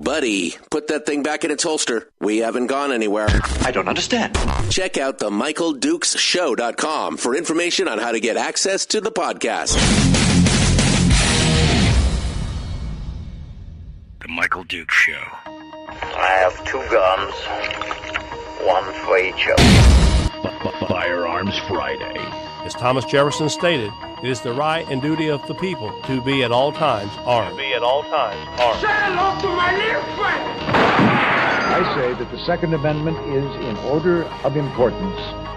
buddy, put that thing back in its holster. We haven't gone anywhere. I don't understand. Check out the MichaelDukesShow.com for information on how to get access to the podcast. The Michael Dukes Show. I have 2 guns, one for each of them. Firearms Friday. As Thomas Jefferson stated, it is the right and duty of the people to be at all times armed. Say hello to my little friend. I say that the Second Amendment is, in order of importance,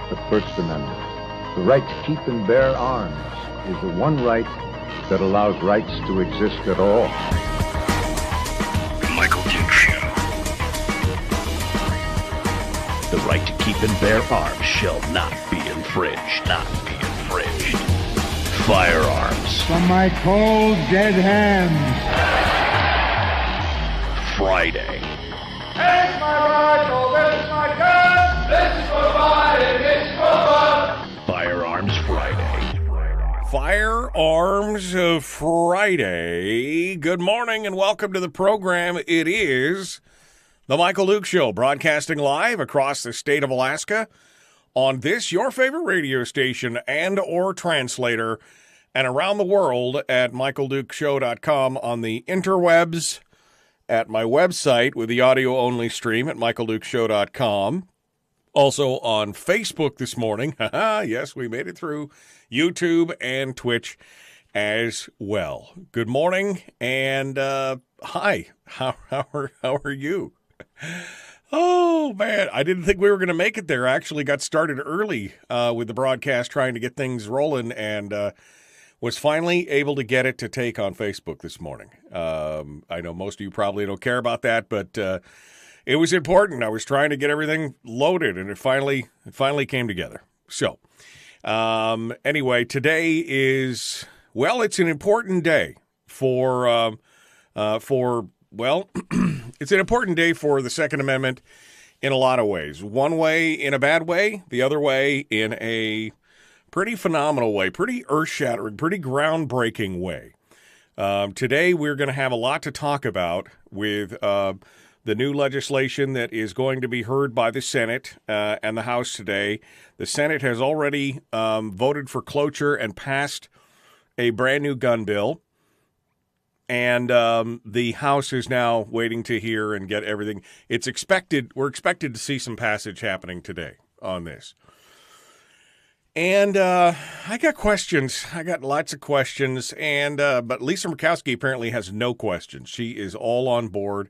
the First Amendment. The right to keep and bear arms is the one right that allows rights to exist at all. The Michael Dukes Show. The right to keep and bear arms shall not be infringed. Not be infringed. Firearms. From my cold, dead hands. Friday. Here's my rifle, this is my gun, this is for fighting, this is for fun. Firearms Friday. Firearms Friday. Good morning and welcome to the program. It is the Michael Dukes Show, broadcasting live across the state of Alaska on this, your favorite radio station and or translator, and around the world at michaeldukeshow.com on the interwebs, at my website with the audio-only stream at michaeldukeshow.com. Also on Facebook this morning. Yes, we made it through YouTube and Twitch as well. Good morning and hi. How are you? Oh, man, I didn't think we were going to make it there. I actually got started early with the broadcast, trying to get things rolling, and was finally able to get it to take on Facebook this morning. I know most of you probably don't care about that, but it was important. I was trying to get everything loaded, and it finally came together. So, anyway, today is, well, it's an important day for it's an important day for the Second Amendment in a lot of ways. One way in a bad way, the other way in a pretty phenomenal way, pretty earth-shattering, pretty groundbreaking way. Today we're going to have a lot to talk about with the new legislation that is going to be heard by the Senate and the House today. The Senate has already voted for cloture and passed a brand new gun bill. And the House is now waiting to hear and get everything. We're expected to see some passage happening today on this. And I got questions. I got lots of questions. And but Lisa Murkowski apparently has no questions. She is all on board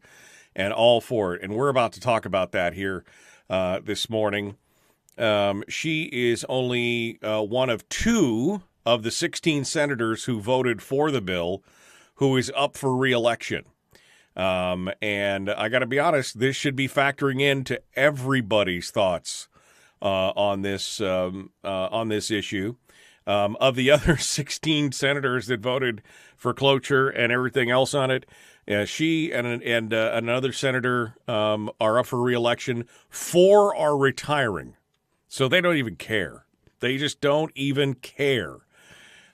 and all for it. And we're about to talk about that here this morning. She is only one of 2 of the 16 senators who voted for the bill who is up for re-election. And I got to be honest, this should be factoring into everybody's thoughts on this issue. Of the other 16 senators that voted for cloture and everything else on it, she and another senator are up for re-election. 4 are retiring. So they don't even care. They just don't even care.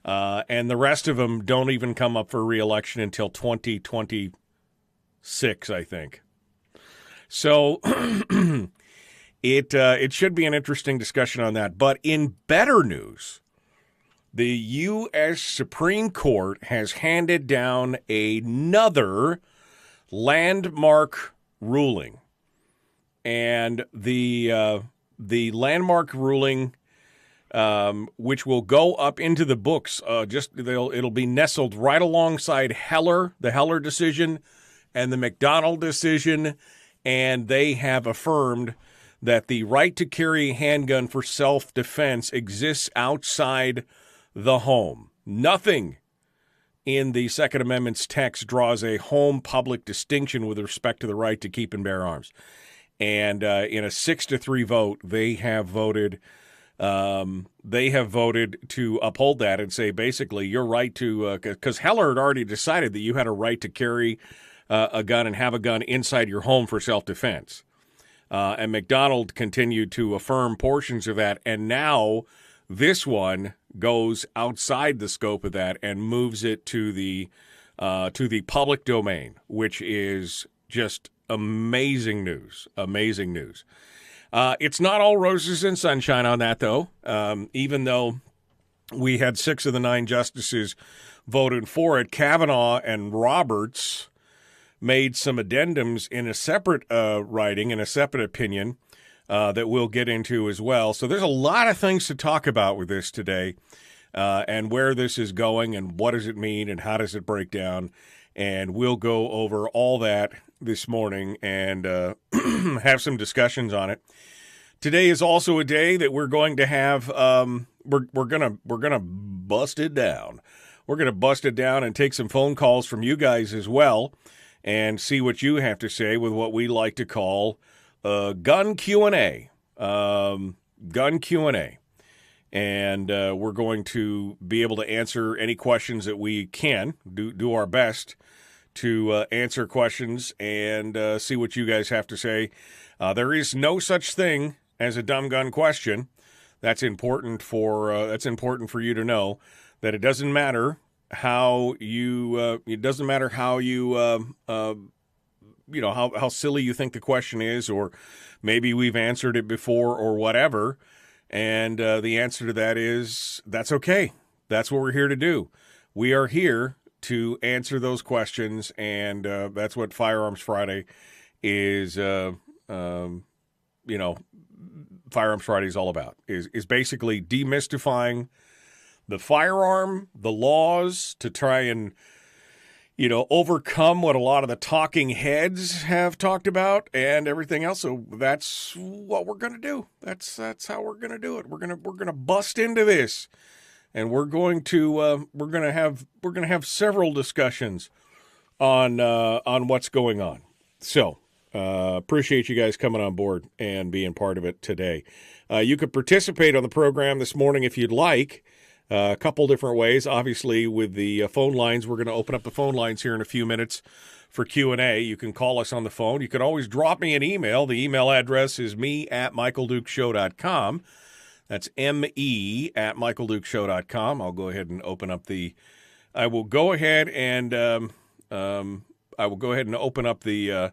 And the rest of them don't even come up for re-election until 2026, I think. So it should be an interesting discussion on that. But in better news, the U.S. Supreme Court has handed down another landmark ruling. And the landmark ruling, which will go up into the books. It'll be nestled right alongside the Heller decision, and the McDonald decision, and they have affirmed that the right to carry a handgun for self-defense exists outside the home. Nothing in the Second Amendment's text draws a home public distinction with respect to the right to keep and bear arms. And in a 6-3 vote, they have voted to uphold that and say, basically, your right to, because Heller had already decided that you had a right to carry a gun and have a gun inside your home for self-defense. And McDonald continued to affirm portions of that. And now this one goes outside the scope of that and moves it to the public domain, which is Just amazing news. Amazing news. It's not all roses and sunshine on that, though. Even though we had 6 of the 9 justices voted for it, Kavanaugh and Roberts made some addendums in a separate writing, in a separate opinion, that we'll get into as well. So there's a lot of things to talk about with this today, and where this is going and what does it mean and how does it break down. And we'll go over all that this morning and have some discussions on it. Today is also a day that we're going to have we're gonna bust it down. We're gonna bust it down and take some phone calls from you guys as well, and see what you have to say with what we like to call gun Q&A. Gun Q&A. And we're going to be able to answer any questions that we can, do our best to answer questions and see what you guys have to say. There is no such thing as a dumb gun question. That's important for you to know, that it doesn't matter how you how silly you think the question is, or maybe we've answered it before or whatever. And the answer to that is, that's okay. That's what we're here to do. We are here to answer those questions, and that's what Firearms Friday is. Firearms Friday is all about. Is basically demystifying the firearm, the laws, to try and overcome what a lot of the talking heads have talked about and everything else. So that's what we're going to do. That's how we're going to do it. We're going to bust into this, and we're going to have several discussions on what's going on. So appreciate you guys coming on board and being part of it today. You could participate on the program this morning if you'd like. A couple different ways. Obviously, with the phone lines, we're going to open up the phone lines here in a few minutes for Q&A. You can call us on the phone. You can always drop me an email. The email address is me@michaeldukeshow.com. That's me@michaeldukeshow.com. I'll go ahead and open up the. I will go ahead and open up the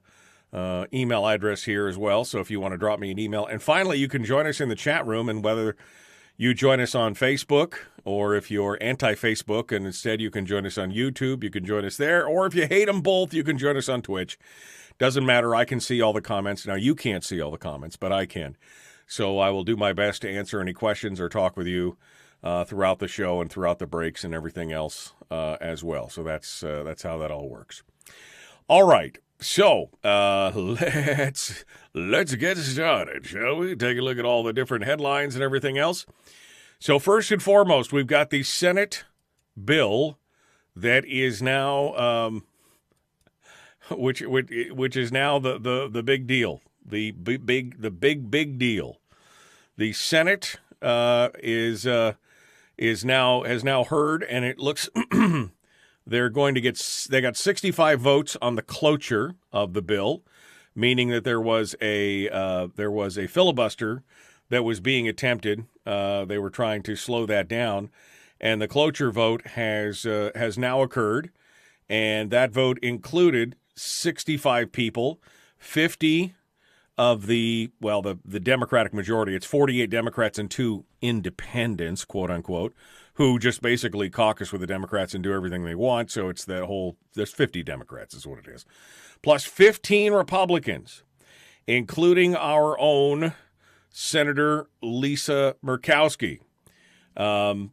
email address here as well. So if you want to drop me an email, and finally, you can join us in the chat room, and whether you join us on Facebook, or if you're anti-Facebook and instead you can join us on YouTube, you can join us there. Or if you hate them both, you can join us on Twitch. Doesn't matter. I can see all the comments. Now, you can't see all the comments, but I can. So I will do my best to answer any questions or talk with you throughout the show and throughout the breaks and everything else as well. So that's how that all works. All right. So let's get started, shall we? Take a look at all the different headlines and everything else. So first and foremost, we've got the Senate bill that is now, which is now the big deal, the big deal. The Senate has now heard, and it looks. They got 65 votes on the cloture of the bill, meaning that there was a filibuster that was being attempted. They were trying to slow that down, and the cloture vote has now occurred, and that vote included 65 people, 50 of the Democratic majority. It's 48 Democrats and 2 independents, quote unquote, who just basically caucus with the Democrats and do everything they want. So it's there's 50 Democrats is what it is. Plus 15 Republicans, including our own Senator Lisa Murkowski. And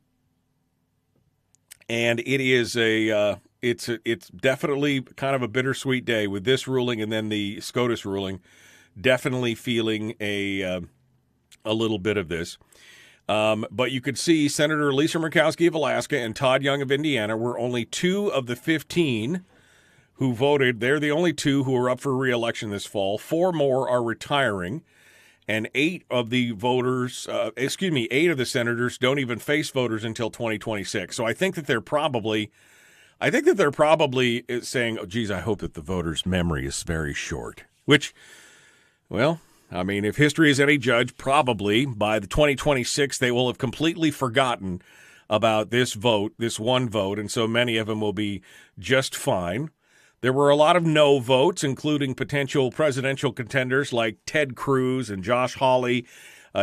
it is it's definitely kind of a bittersweet day with this ruling and then the SCOTUS ruling. Definitely feeling a little bit of this. But you could see Senator Lisa Murkowski of Alaska and Todd Young of Indiana were only 2 of the 15 who voted. They're the only 2 who are up for re-election this fall. 4 more are retiring, and 8 of the voters, 8 of the senators don't even face voters until 2026. So I think that they're probably saying, "Oh, geez, I hope that the voters' memory is very short." Which, well, I mean, if history is any judge, probably by the 2026 they will have completely forgotten about this vote, this one vote, and so many of them will be just fine. There were a lot of no votes, including potential presidential contenders like Ted Cruz and Josh Hawley,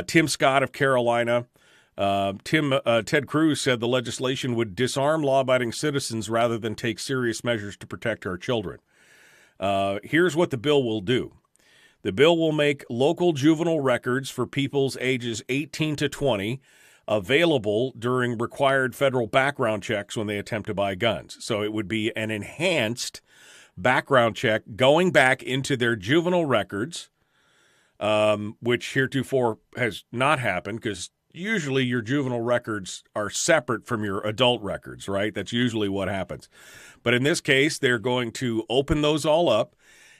Tim Scott of Carolina. Ted Cruz said the legislation would disarm law-abiding citizens rather than take serious measures to protect our children. Here's what the bill will do. The bill will make local juvenile records for people's ages 18 to 20 available during required federal background checks when they attempt to buy guns. So it would be an enhanced background check going back into their juvenile records, which heretofore has not happened because usually your juvenile records are separate from your adult records, right? That's usually what happens. But in this case, they're going to open those all up.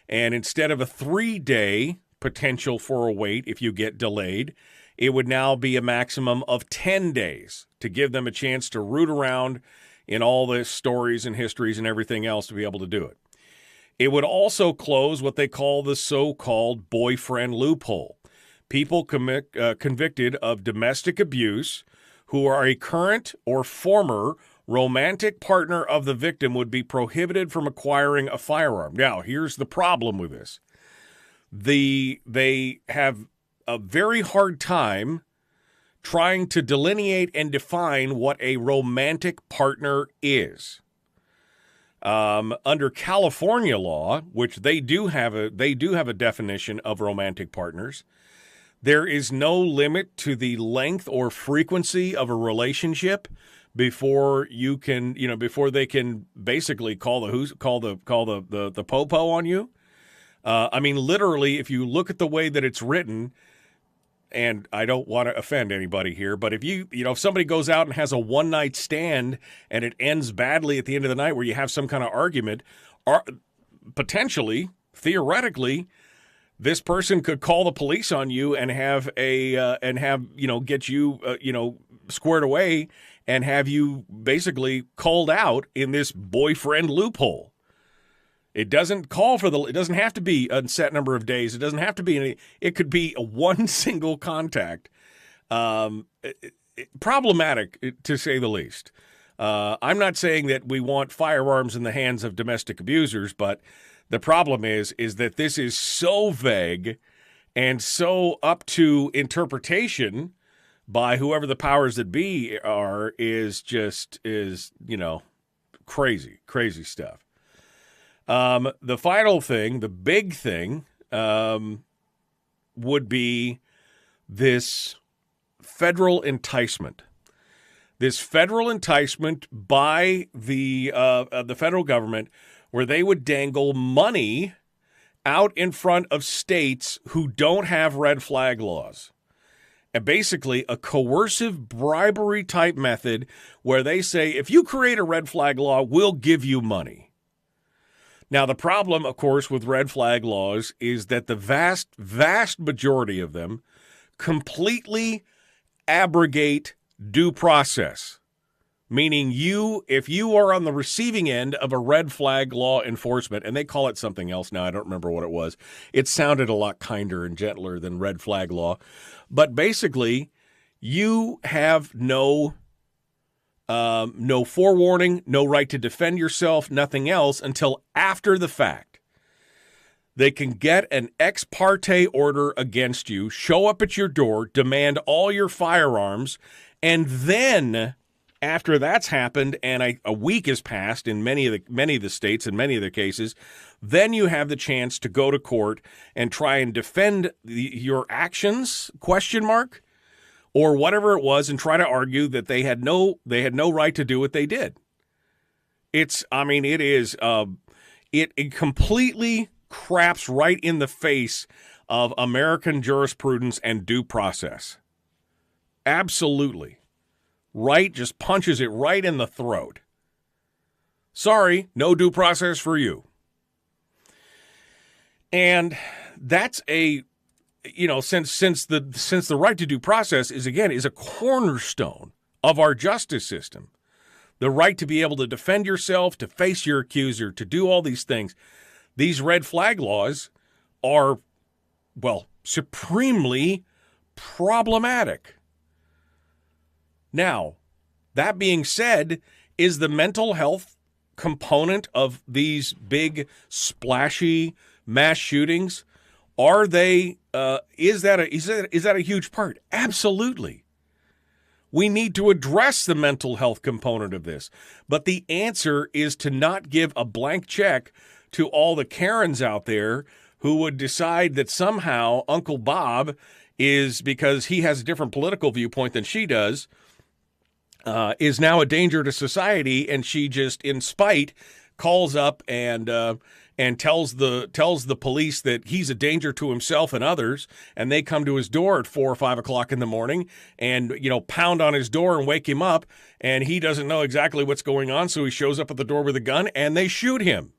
And instead of a 3-day potential for a wait if you get delayed, it would now be a maximum of 10 days to give them a chance to root around in all the stories and histories and everything else to be able to do it. It would also close what they call the so-called boyfriend loophole. People convicted of domestic abuse who are a current or former romantic partner of the victim would be prohibited from acquiring a firearm. Now, here's the problem with this. They have a very hard time trying to delineate and define what a romantic partner is. Under California law, which they do have a definition of romantic partners, there is no limit to the length or frequency of a relationship before you can, before they can basically call the popo on you. I mean, literally, if you look at the way that it's written, and I don't want to offend anybody here, but if somebody goes out and has a one-night stand and it ends badly at the end of the night where you have some kind of argument, potentially, theoretically, this person could call the police on you and get you squared away and have you basically called out in this boyfriend loophole. It doesn't it doesn't have to be a set number of days. It doesn't have to be it could be one single contact. Problematic, to say the least. I'm not saying that we want firearms in the hands of domestic abusers, but the problem is that this is so vague and so up to interpretation by whoever the powers that be are is crazy stuff. The final thing, the big thing, would be this federal enticement. This federal enticement by the federal government, where they would dangle money out in front of states who don't have red flag laws. And basically a coercive bribery type method where they say, if you create a red flag law, we'll give you money. Now, the problem, of course, with red flag laws is that the vast, vast majority of them completely abrogate due process. Meaning if you are on the receiving end of a red flag law enforcement, and they call it something else now, I don't remember what it was. It sounded a lot kinder and gentler than red flag law. But basically, you have no forewarning, no right to defend yourself, nothing else until after the fact. They can get an ex parte order against you, show up at your door, demand all your firearms, and then after that's happened and a week has passed in many of the states and many of the cases, then you have the chance to go to court and try and defend your actions, ? Or whatever it was, and try to argue that they had no right to do what they did. It completely craps right in the face of American jurisprudence and due process. Absolutely. Right, just punches it right in the throat. Sorry, no due process for you. And that's since the right to due process is a cornerstone of our justice system. The right to be able to defend yourself, to face your accuser, to do all these things. These red flag laws are, supremely problematic. Now, that being said, is the mental health component of these big, splashy mass shootings? Are they? Is that a huge part? Absolutely. We need to address the mental health component of this. But the answer is to not give a blank check to all the Karens out there who would decide that somehow Uncle Bob is, because he has a different political viewpoint than she does, is now a danger to society, and she just, in spite, calls up and tells the police that he's a danger to himself and others, and they come to his door at 4 or 5 o'clock in the morning and, pound on his door and wake him up, and he doesn't know exactly what's going on, so he shows up at the door with a gun, and they shoot him.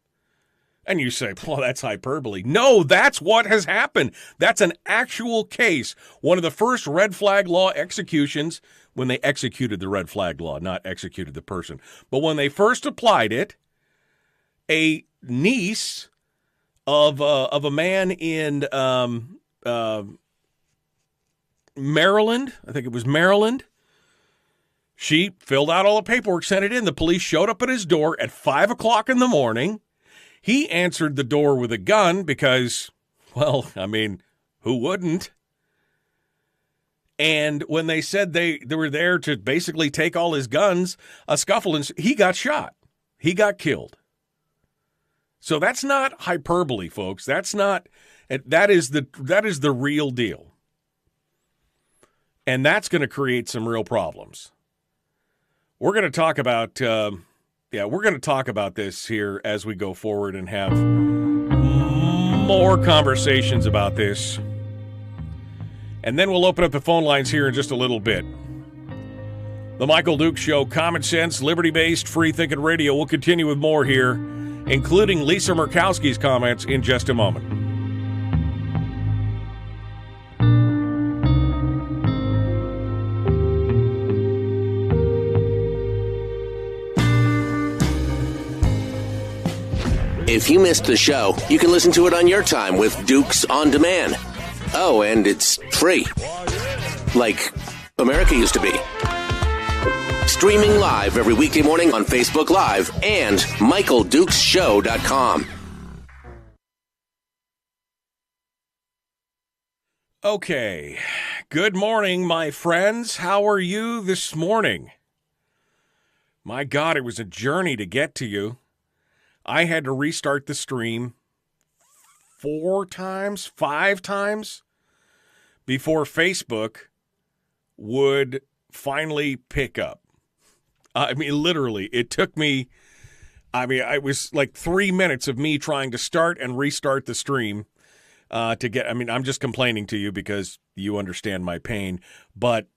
And you say, well, that's hyperbole. No, that's what has happened. That's an actual case. One of the first red flag law executions, when they executed the red flag law, not executed the person, but when they first applied it, a niece of a man in Maryland, I think it was Maryland, she filled out all the paperwork, sent it in. The police showed up at his door at 5 o'clock in the morning. He answered the door with a gun because, well, I mean, who wouldn't? And when they said they were there to basically take all his guns, a scuffle, and he got shot. He got killed. So that's not hyperbole, folks. That is the real deal. And that's going to create some real problems. We're going to talk about we're going to talk about this here as we go forward and have more conversations about this. And then we'll open up the phone lines here in just a little bit. The Michael Dukes Show, common sense, liberty-based, free-thinking radio. We'll continue with more here, including Lisa Murkowski's comments in just a moment. If you missed the show, you can listen to it on your time with Dukes On Demand. Oh, and it's free. Like America used to be. Streaming live every weekday morning on Facebook Live and MichaelDukesShow.com. Okay. Good morning, my friends. How are you this morning? My God, it was a journey to get to you. I had to restart the stream 5 times before Facebook would finally pick up. I mean, literally, it took me, it was like 3 minutes of me trying to start and restart the stream to get, I'm just complaining to you because you understand my pain, but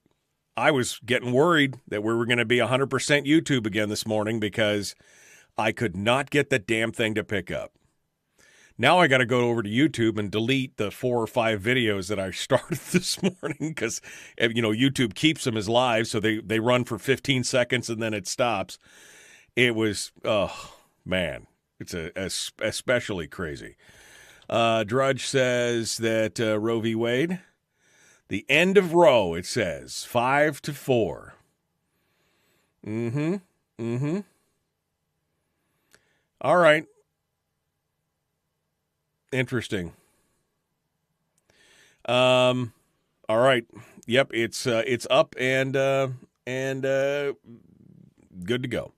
I was getting worried that we were going to be 100% YouTube again this morning because I could not get the damn thing to pick up. Now I got to go over to YouTube and delete the 4 or 5 videos that I started this morning because, YouTube keeps them as live, so they run for 15 seconds and then it stops. It was, oh, man, it's especially crazy. Drudge says that Roe v. Wade, the end of Roe, it says, 5-4. All right. Interesting. All right. Yep, it's up and good to go.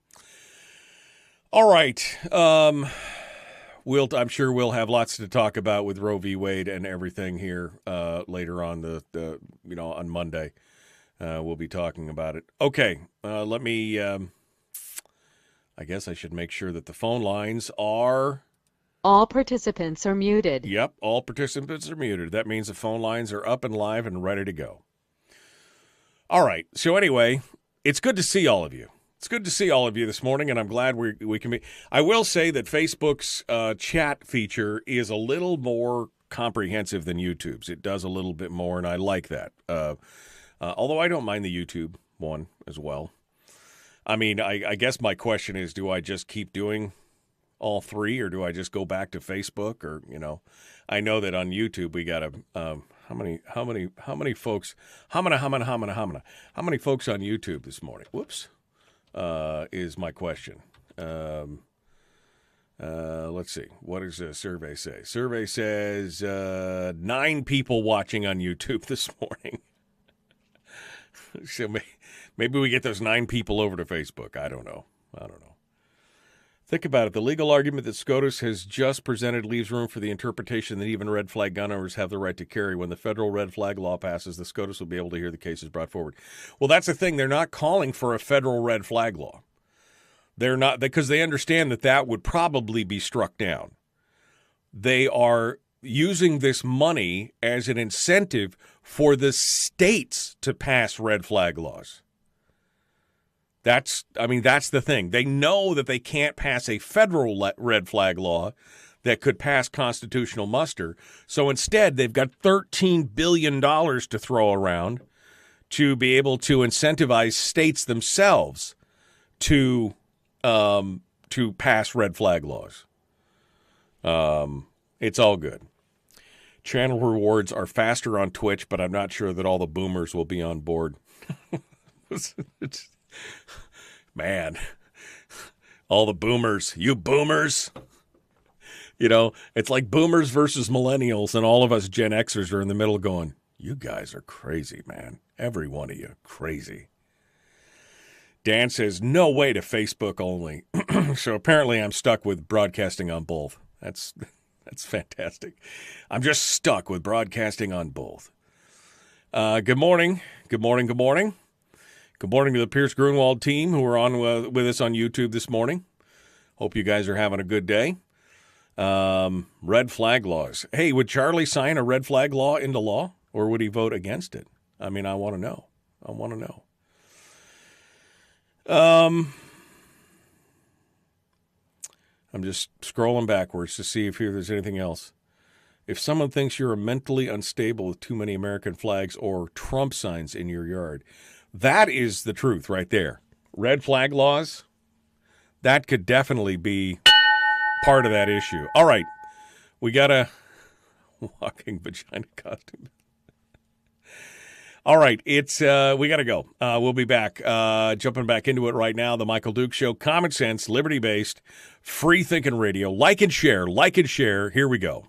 All right. I'm sure we'll have lots to talk about with Roe v. Wade and everything here later on on Monday. We'll be talking about it. Okay. Let me I guess I should make sure that the phone lines are... All participants are muted. Yep, all participants are muted. That means the phone lines are up and live and ready to go. All right, so anyway, it's good to see all of you. It's good to see all of you this morning, and I'm glad we can be... I will say that Facebook's chat feature is a little more comprehensive than YouTube's. It does a little bit more, and I like that. Although I don't mind the YouTube one as well. I guess my question is, do I just keep doing all 3, or do I just go back to Facebook? Or, I know that on YouTube we got how many folks on YouTube this morning? Whoops, is my question. Let's see. What does the survey say? Survey says 9 people watching on YouTube this morning. So maybe we get those 9 people over to Facebook. I don't know. Think about it. The legal argument that SCOTUS has just presented leaves room for the interpretation that even red flag gun owners have the right to carry. When the federal red flag law passes, the SCOTUS will be able to hear the cases brought forward. Well, that's the thing. They're not calling for a federal red flag law. They're not, because they understand that would probably be struck down. They are using this money as an incentive for the states to pass red flag laws. That's the thing. They know that they can't pass a federal red flag law that could pass constitutional muster. So instead, they've got $13 billion to throw around to be able to incentivize states themselves to pass red flag laws. It's all good. Channel rewards are faster on Twitch, but I'm not sure that all the boomers will be on board. Man, all the boomers, you boomers. You know, it's like boomers versus millennials, and all of us Gen Xers are in the middle going, you guys are crazy, man. Every one of you, crazy. Dan says, no way to Facebook only. So apparently I'm stuck with broadcasting on both. That's fantastic. I'm just stuck with broadcasting on both. Good morning. Good morning. Good morning. Good morning to the Pierce Grunwald team who are on with us on YouTube this morning. Hope you guys are having a good day. Red flag laws. Hey, would Charlie sign a red flag law into law, or would he vote against it? I mean, I want to know. I'm just scrolling backwards to see if there's anything else. If someone thinks you're mentally unstable with too many American flags or Trump signs in your yard, that is the truth right there. Red flag laws, that could definitely be part of that issue. All right, we got a walking vagina costume. All right, it's we got to go. We'll be back. Jumping back into it right now. The Michael Duke Show, common sense, liberty-based, free-thinking radio. Like and share. Here we go.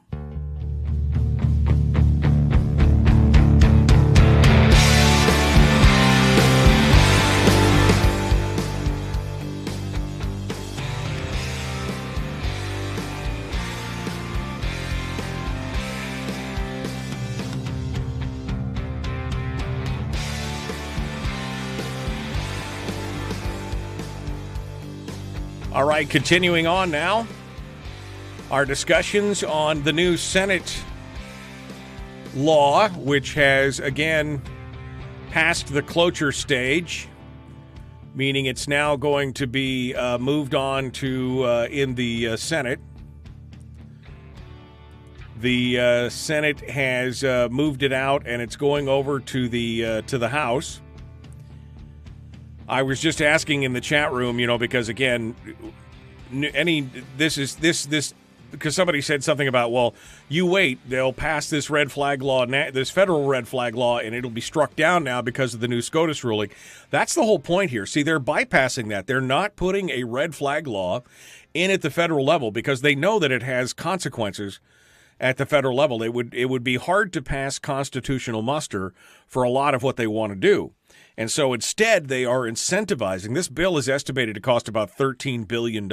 All right, continuing on now, our discussions on the new Senate law, which has, again, passed the cloture stage, meaning it's now going to be moved on to in the Senate. The Senate has moved it out, and it's going over to the House. I was just asking in the chat room, because again, because somebody said something about, well, you wait, they'll pass this red flag law, this federal red flag law, and it'll be struck down now because of the new SCOTUS ruling. That's the whole point here. See, they're bypassing that. They're not putting a red flag law in at the federal level because they know that it has consequences at the federal level. It would be hard to pass constitutional muster for a lot of what they want to do. And so instead, they are incentivizing. This bill is estimated to cost about $13 billion,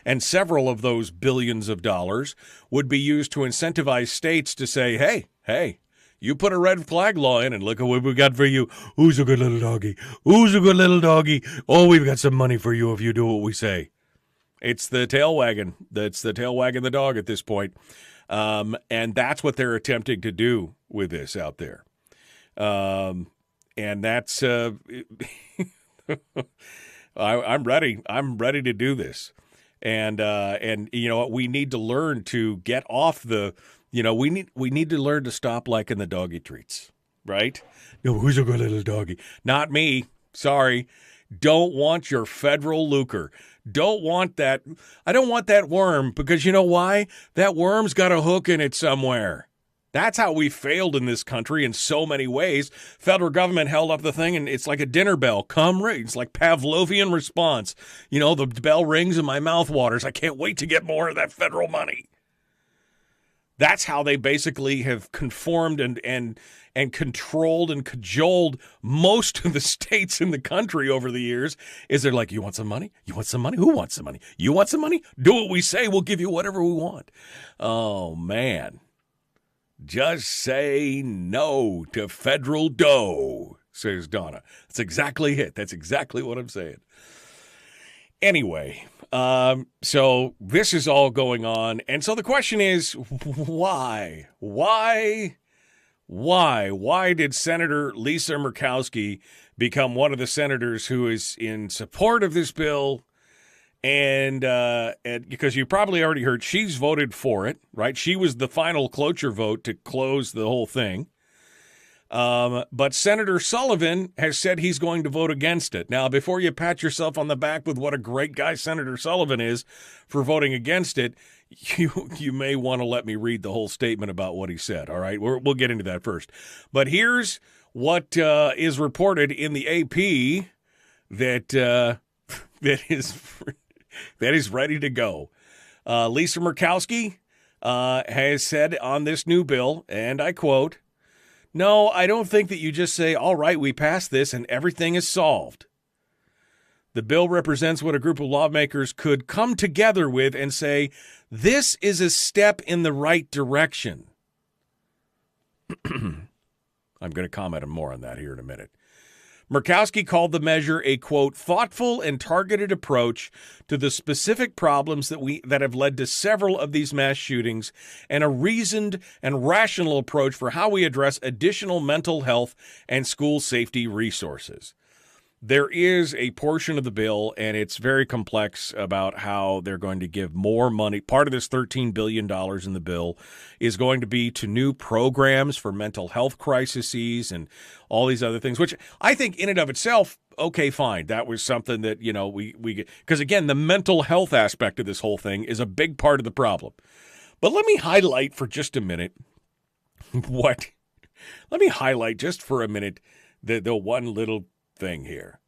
and several of those billions of dollars would be used to incentivize states to say, hey, you put a red flag law in, and look at what we got for you. Who's a good little doggy? Who's a good little doggy? Oh, we've got some money for you if you do what we say. It's the tail wagging. That's the tail wagging the dog at this point. And that's what they're attempting to do with this out there. And that's I'm ready. I'm ready to do this. And you know what? We need to learn to get off the, we need to learn to stop liking the doggy treats, right? No, who's a good little doggy? Not me. Sorry. Don't want your federal lucre. Don't want that. I don't want that worm because you know why? That worm's got a hook in it somewhere. That's how we failed in this country in so many ways. Federal government held up the thing, and it's like a dinner bell. Come ring. It's like Pavlovian response. You know, the bell rings and my mouth waters. I can't wait to get more of that federal money. That's how they basically have conformed and controlled and cajoled most of the states in the country over the years. Is they're like, you want some money? You want some money? Who wants some money? You want some money? Do what we say. We'll give you whatever we want. Oh, man. Just say no to federal dough, says Donna. That's exactly it. That's exactly what I'm saying. Anyway, so this is all going on. And so the question is, why? Why did Senator Lisa Murkowski become one of the senators who is in support of this bill? And because you probably already heard, she's voted for it, right? She was the final cloture vote to close the whole thing. But Senator Sullivan has said he's going to vote against it. Now, before you pat yourself on the back with what a great guy Senator Sullivan is for voting against it, you may want to let me read the whole statement about what he said, all right? We'll get into that first. But here's what is reported in the AP that is ready to go. Lisa Murkowski has said on this new bill, and I quote, "No, I don't think that you just say, all right, we passed this and everything is solved. The bill represents what a group of lawmakers could come together with and say, this is a step in the right direction." I'm going to comment more on that here in a minute. Murkowski called the measure a, quote, thoughtful and targeted approach to the specific problems that have led to several of these mass shootings, and a reasoned and rational approach for how we address additional mental health and school safety resources. There is a portion of the bill, and it's very complex, about how they're going to give more money. Part of this $13 billion in the bill is going to be to new programs for mental health crises and all these other things, which I think in and of itself, okay, fine. That was something that, you know, we get, because again, the mental health aspect of this whole thing is a big part of the problem. But let me highlight for just a minute let me highlight just for a minute the one little thing here.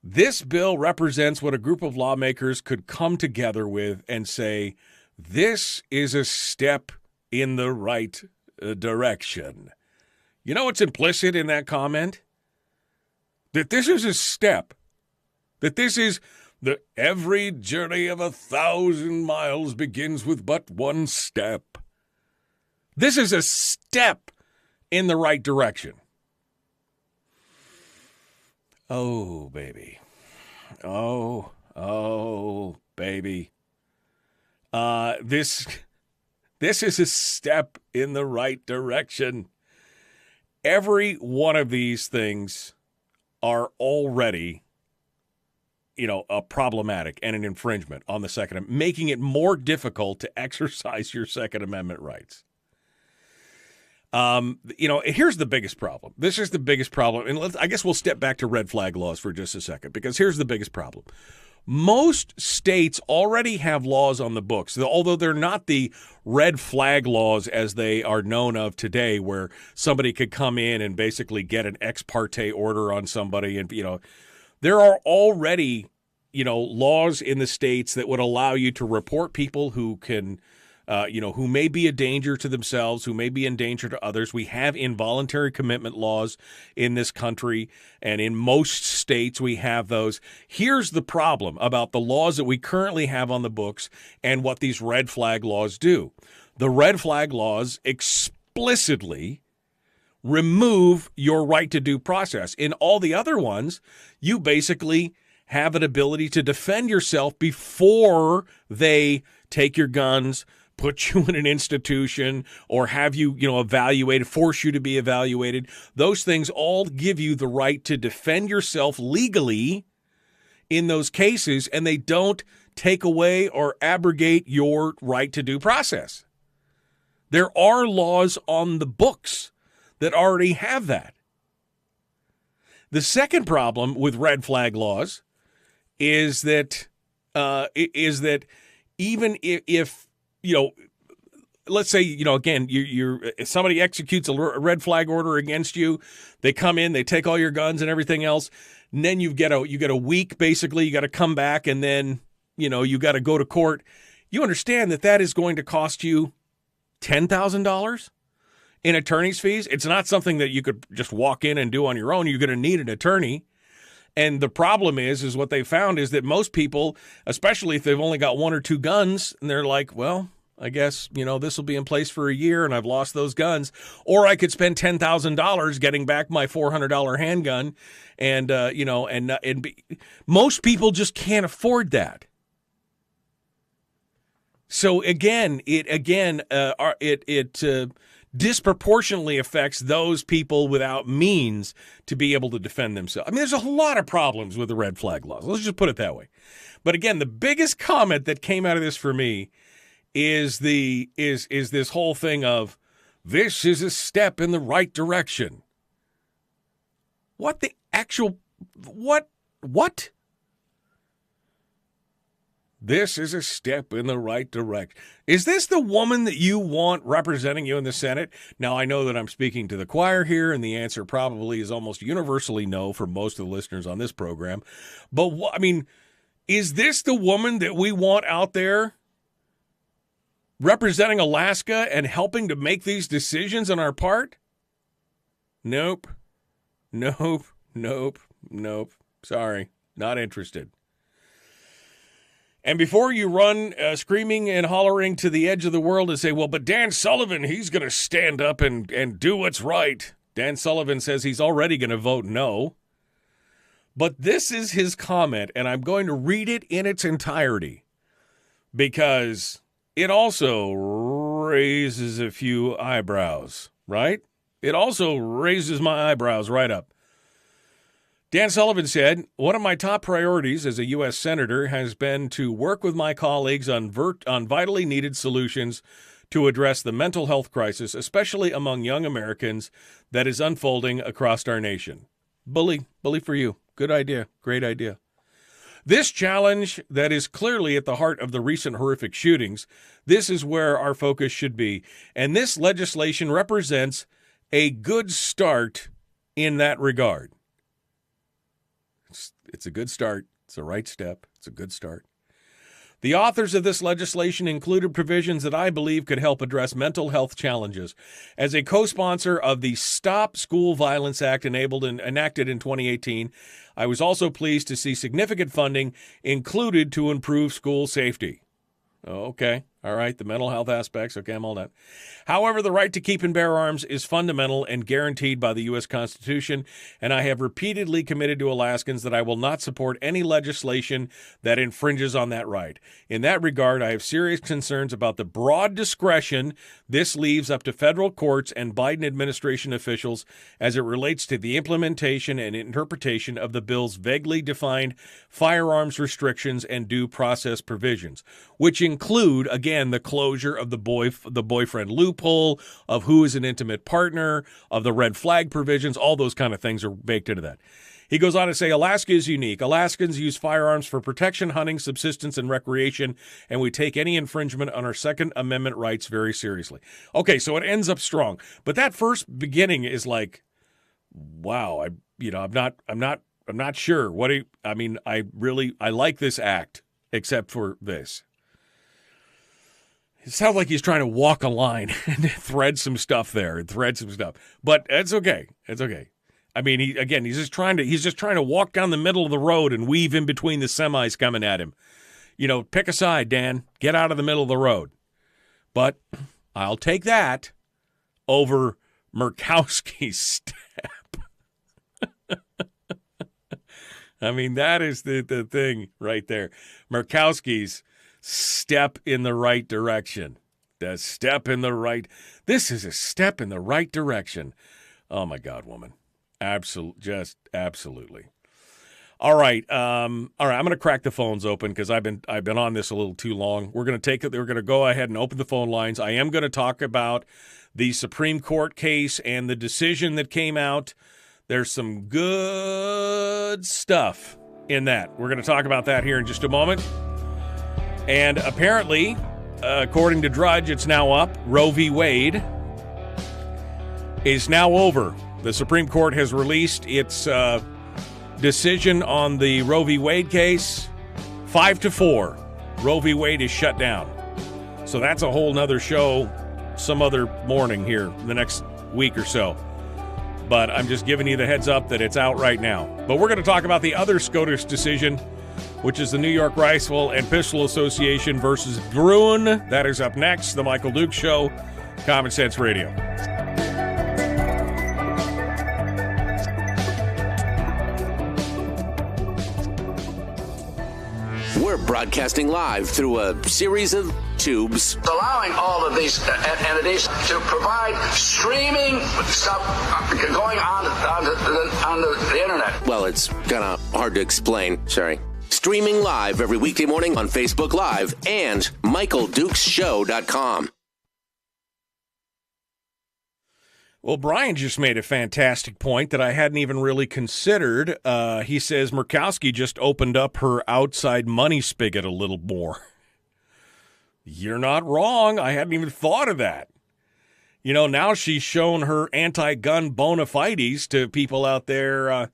This bill represents what a group of lawmakers could come together with and say, this is a step in the right direction. You know what's implicit in that comment? That this is a step. That this is every journey of 1,000 miles begins with but one step. This is a step in the right direction. Oh, baby. Oh, baby. This is a step in the right direction. Every one of these things are already, problematic and an infringement on the Second Amendment, making it more difficult to exercise your Second Amendment rights. Here's the biggest problem. This is the biggest problem. And I guess we'll step back to red flag laws for just a second, because here's the biggest problem. Most states already have laws on the books, although they're not the red flag laws as they are known of today, where somebody could come in and basically get an ex parte order on somebody. And, there are already, laws in the states that would allow you to report people who can, who may be a danger to themselves, who may be in danger to others. We have involuntary commitment laws in this country, and in most states we have those. Here's the problem about the laws that we currently have on the books and what these red flag laws do. The red flag laws explicitly remove your right to due process. In all the other ones, you basically have an ability to defend yourself before they take your guns, put you in an institution, or have you, evaluated, force you to be evaluated. Those things all give you the right to defend yourself legally in those cases, and they don't take away or abrogate your right to due process. There are laws on the books that already have that. The second problem with red flag laws is that even if let's say, again, if somebody executes a red flag order against you, they come in, they take all your guns and everything else, and then you get a week, basically. You got to come back, and then, you got to go to court. You understand that is going to cost you $10,000 in attorney's fees. It's not something that you could just walk in and do on your own. You're going to need an attorney. And the problem is what they found is that most people, especially if they've only got one or two guns, and they're like, well, I guess, this will be in place for a year and I've lost those guns. Or I could spend $10,000 getting back my $400 handgun. And, most people just can't afford that. So again, it disproportionately affects those people without means to be able to defend themselves. I mean, there's a lot of problems with the red flag laws. Let's just put it that way. But again, the biggest comment that came out of this for me is this whole thing of, this is a step in the right direction. What the actual, what? This is a step in the right direction. Is this the woman that you want representing you in the Senate? Now, I know that I'm speaking to the choir here, and the answer probably is almost universally no for most of the listeners on this program. But, is this the woman that we want out there representing Alaska and helping to make these decisions on our part? Nope. Sorry, not interested. And before you run screaming and hollering to the edge of the world and say, well, but Dan Sullivan, he's going to stand up and do what's right. Dan Sullivan says he's already going to vote no. But this is his comment, and I'm going to read it in its entirety because it also raises a few eyebrows, right? It also raises my eyebrows right up. Dan Sullivan said, one of my top priorities as a U.S. Senator has been to work with my colleagues on vitally needed solutions to address the mental health crisis, especially among young Americans, that is unfolding across our nation. Bully for you. Good idea. Great idea. This challenge that is clearly at the heart of the recent horrific shootings, this is where our focus should be. And this legislation represents a good start in that regard. It's a good start. It's the right step. It's a good start. The authors of this legislation included provisions that I believe could help address mental health challenges. As a co-sponsor of the Stop School Violence Act enacted in 2018, I was also pleased to see significant funding included to improve school safety. Okay. All right. The mental health aspects. Okay. I'm all done. However, the right to keep and bear arms is fundamental and guaranteed by the U.S. Constitution, and I have repeatedly committed to Alaskans that I will not support any legislation that infringes on that right. In that regard, I have serious concerns about the broad discretion this leaves up to federal courts and Biden administration officials as it relates to the implementation and interpretation of the bill's vaguely defined firearms restrictions and due process provisions, which include, again, the closure of the boyfriend loophole, of who is an intimate partner, of the red flag provisions. All those kind of things are baked into that. He goes on to say, Alaska is unique. Alaskans use firearms for protection, hunting, subsistence, and recreation, and we take any infringement on our Second Amendment rights very seriously. Okay, so it ends up strong. But that first beginning is like, wow, I'm not sure. I like this act, except for this. It sounds like he's trying to walk a line and thread some stuff there. But it's okay. It's okay. I mean, he's just trying to walk down the middle of the road and weave in between the semis coming at him. Pick a side, Dan. Get out of the middle of the road. But I'll take that over Murkowski's step. I mean, that is the thing right there. Murkowski's step in the right direction. This is a step in the right direction. Oh my God, woman. Absolutely. All right. I'm going to crack the phones open because I've been on this a little too long. We're going to go ahead and open the phone lines. I am going to talk about the Supreme Court case and the decision that came out. There's some good stuff in that. We're going to talk about that here in just a moment. And apparently, according to Drudge, it's now up. Roe v. Wade is now over. The Supreme Court has released its decision on the Roe v. Wade case. 5-4. Roe v. Wade is shut down. So that's a whole nother show some other morning here in the next week or so. But I'm just giving you the heads up that it's out right now. But we're going to talk about the other SCOTUS decision, which is the New York Rifle and Pistol Association versus Bruin. That is up next. The Michael Dukes Show, Common Sense Radio. We're broadcasting live through a series of tubes. Allowing all of these entities to provide streaming stuff going on the internet. Well, it's kind of hard to explain. Sorry. Streaming live every weekday morning on Facebook Live and MichaelDukesShow.com. Well, Brian just made a fantastic point that I hadn't even really considered. He says Murkowski just opened up her outside money spigot a little more. You're not wrong. I hadn't even thought of that. You know, now she's shown her anti-gun bona fides to people out there, on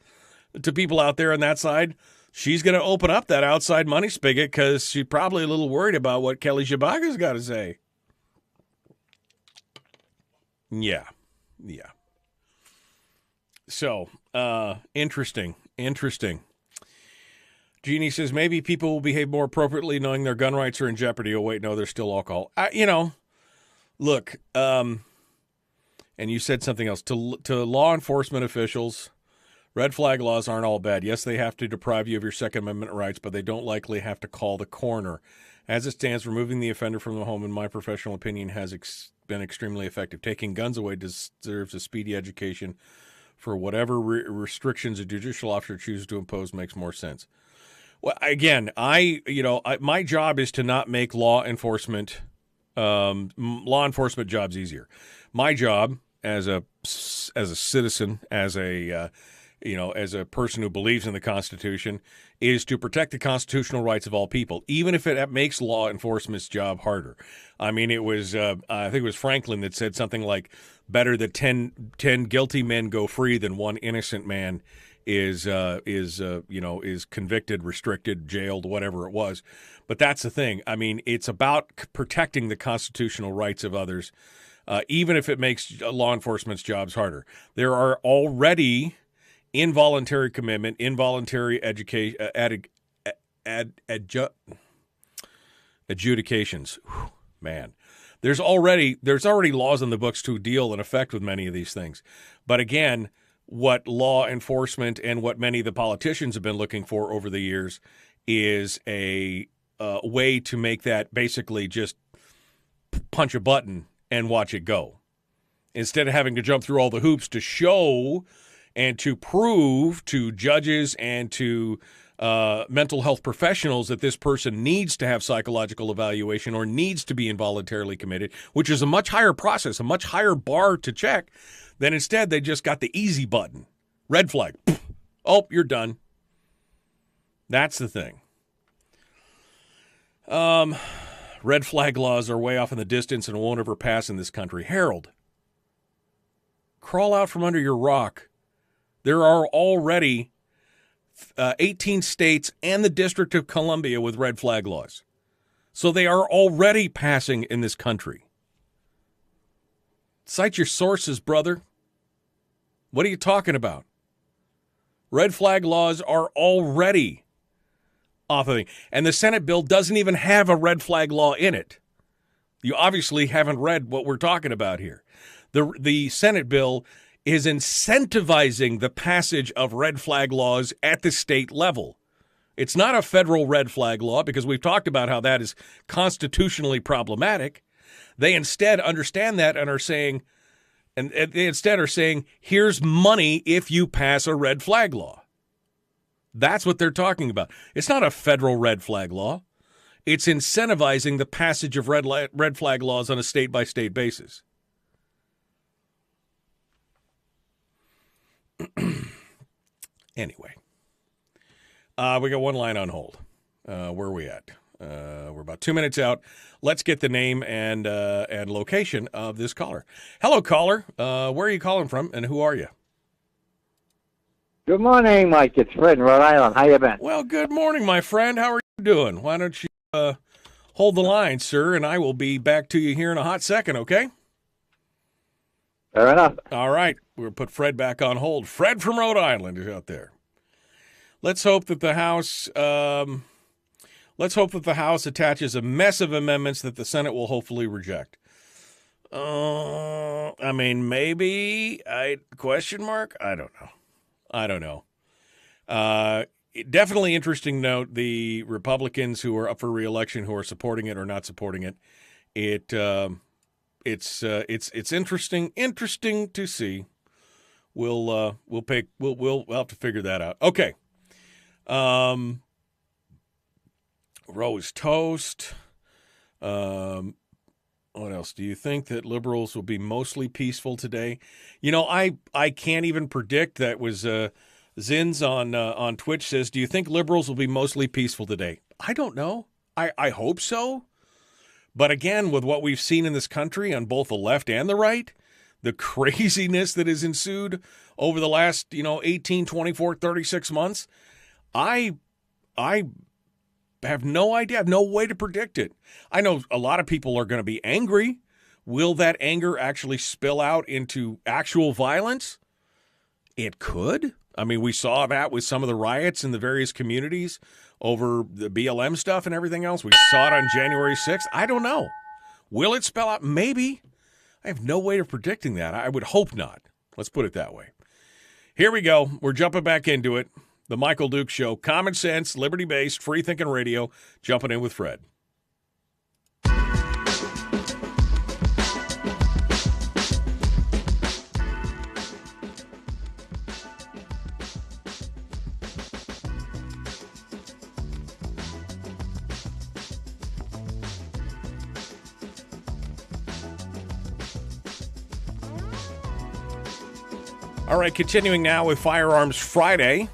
that side. She's going to open up that outside money spigot because she's probably a little worried about what Kelly Tshibaka's got to say. Yeah. So, interesting. Jeannie says, maybe people will behave more appropriately knowing their gun rights are in jeopardy. Oh, wait, no, there's still alcohol. Look, and you said something else. To law enforcement officials, red flag laws aren't all bad. Yes, they have to deprive you of your Second Amendment rights, but they don't likely have to call the coroner. As it stands, removing the offender from the home, in my professional opinion, has been extremely effective. Taking guns away deserves a speedy education for whatever restrictions a judicial officer chooses to impose makes more sense. Well, again, my job is to not make law enforcement jobs easier. My job as a citizen, as a person who believes in the Constitution, is to protect the constitutional rights of all people, even if it makes law enforcement's job harder. I mean, it was I think it was Franklin that said something like, "Better that 10 guilty men go free than one innocent man is convicted, restricted, jailed, whatever it was." But that's the thing. I mean, it's about protecting the constitutional rights of others, even if it makes law enforcement's jobs harder. There are already involuntary commitment, involuntary adjudications. Whew, man, there's already laws in the books to deal in effect with many of these things. But again, what law enforcement and what many of the politicians have been looking for over the years is a way to make that basically just punch a button and watch it go, instead of having to jump through all the hoops to show and to prove to judges and to mental health professionals that this person needs to have psychological evaluation or needs to be involuntarily committed, which is a much higher process, a much higher bar to check. Then instead, they just got the easy button. Red flag. Oh, you're done. That's the thing. Red flag laws are way off in the distance and won't ever pass in this country. Harold, crawl out from under your rock. There are already 18 states and the District of Columbia with red flag laws. So they are already passing in this country. Cite your sources, brother. What are you talking about? Red flag laws are already off of it. And the Senate bill doesn't even have a red flag law in it. You obviously haven't read what we're talking about here. The Senate bill is incentivizing the passage of red flag laws at the state level. It's not a federal red flag law because we've talked about how that is constitutionally problematic. They instead understand that and are saying, here's money if you pass a red flag law. That's what they're talking about. It's not a federal red flag law. It's incentivizing the passage of red flag laws on a state-by-state basis. Anyway, we got one line on hold. Where are we at? We're about 2 minutes out. Let's get the name and location of this caller. Hello, caller. Where are you calling from, and who are you? Good morning, Mike. It's Fred in Rhode Island. How you been? Well, good morning, my friend. How are you doing? Why don't you hold the line, sir, and I will be back to you here in a hot second, okay? Fair enough. All right. We'll put Fred back on hold. Fred from Rhode Island is out there. Let's hope that the House attaches a mess of amendments that the Senate will hopefully reject. I mean, maybe. Question mark? I don't know. Definitely interesting note, the Republicans who are up for re-election who are supporting it or not supporting it. It's interesting to see. We'll have to figure that out. Okay. Rose toast. What else? Do you think that liberals will be mostly peaceful today? You know, I can't even predict. That was Zins on Twitch says, do you think liberals will be mostly peaceful today? I don't know. I hope so. But again, with what we've seen in this country on both the left and the right, the craziness that has ensued over the last, 18, 24, 36 months, I have no idea. I have no way to predict it. I know a lot of people are going to be angry. Will that anger actually spill out into actual violence? It could. I mean, we saw that with some of the riots in the various communities over the BLM stuff and everything else. We saw it on January 6th. I don't know. Will it spell out? Maybe. I have no way of predicting that. I would hope not. Let's put it that way. Here we go. We're jumping back into it. The Michael Duke Show. Common sense, liberty-based, free-thinking radio. Jumping in with Fred. All right, continuing now with Firearms Friday.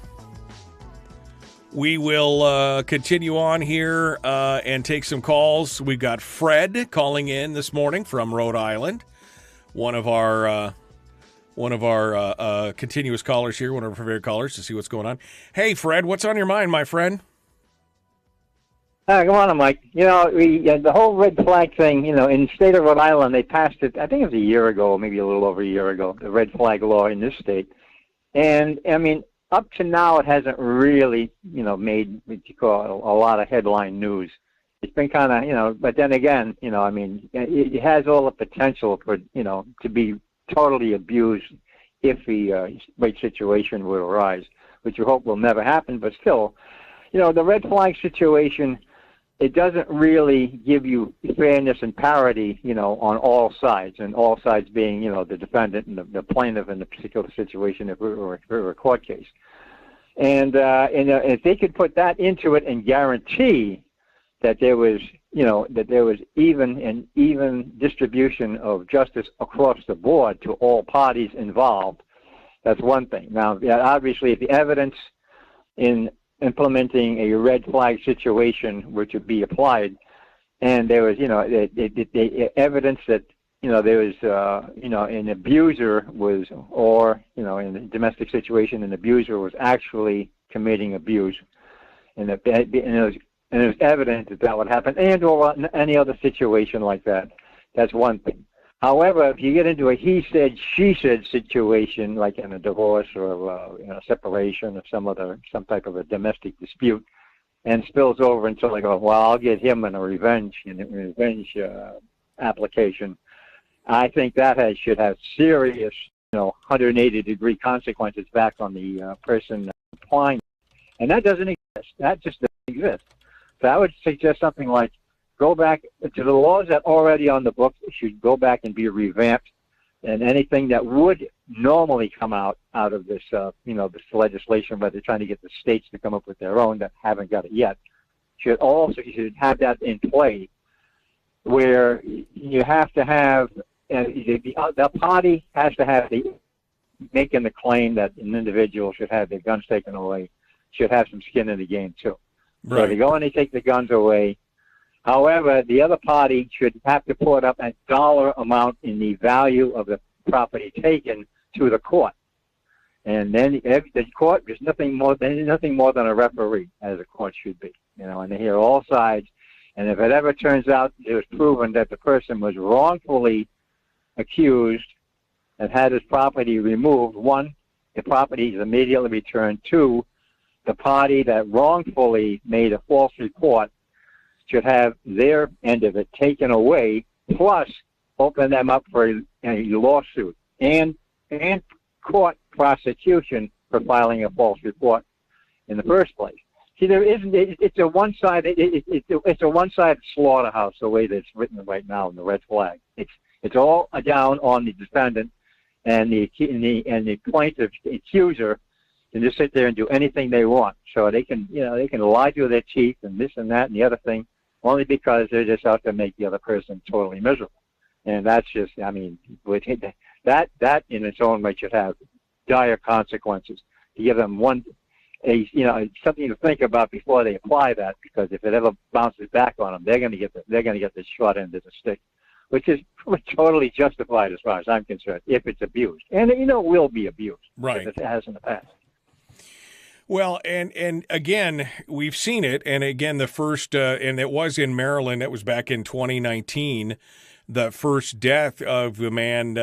We will continue on here and take some calls. We've got Fred calling in this morning from Rhode Island, one of our continuous callers here, one of our favorite callers, to see what's going on. Hey, Fred, what's on your mind, my friend? Good morning, Mike. The whole red flag thing, in the state of Rhode Island, they passed it, I think it was a year ago, maybe a little over a year ago, the red flag law in this state. And, I mean, up to now, it hasn't really, made what you call a lot of headline news. It's been kind of, but then again, it has all the potential for, to be totally abused if the right situation would arise, which you hope will never happen. But still, the red flag situation, it doesn't really give you fairness and parity, on all sides, and all sides being, the defendant and the plaintiff in the particular situation if it were a court case. And if they could put that into it and guarantee that there was, even distribution of justice across the board to all parties involved, that's one thing. Now, obviously, if the evidence in implementing a red flag situation were to be applied, and there was, the evidence that, there was, an abuser was, or, in a domestic situation, an abuser was actually committing abuse, and it was evident that would happen, and or any other situation like that. That's one thing. However, if you get into a he said, she said situation, like in a divorce or a separation or some type of a domestic dispute, and spills over until they go, well, I'll get him in a revenge application, I think that should have serious, 180-degree consequences back on the person applying. And that doesn't exist. That just doesn't exist. So I would suggest something like, go back to the laws that are already on the books, should go back and be revamped, and anything that would normally come out of this, this legislation, but they're trying to get the states to come up with their own that haven't got it yet, should have that in play, where you have to have, the party has to have making the claim that an individual should have their guns taken away, should have some skin in the game too. Right. So if they go and they take the guns away, However, the other party should have to put up a dollar amount in the value of the property taken to the court. And then the court is nothing more than a referee, as a court should be. And they hear all sides. And if it ever turns out it was proven that the person was wrongfully accused and had his property removed, one, the property is immediately returned. Two, the party that wrongfully made a false report should have their end of it taken away, plus open them up for a lawsuit and court prosecution for filing a false report in the first place. See, there isn't. It's a one-sided. It's a one-sided slaughterhouse the way that it's written right now in the red flag. It's all down on the defendant and the plaintiff, the accuser, can just sit there and do anything they want. So they can lie through their teeth and this and that and the other thing, only because they're just out to make the other person totally miserable. And that's just, I mean, that in its own way should have dire consequences. To give them something to think about before they apply that, because if it ever bounces back on them, they're going to get the short end of the stick, which is totally justified as far as I'm concerned, if it's abused. And it will be abused, right? As it has in the past. Well, and again, we've seen it. And again, the first, and it was in Maryland, it was back in 2019, the first death of the man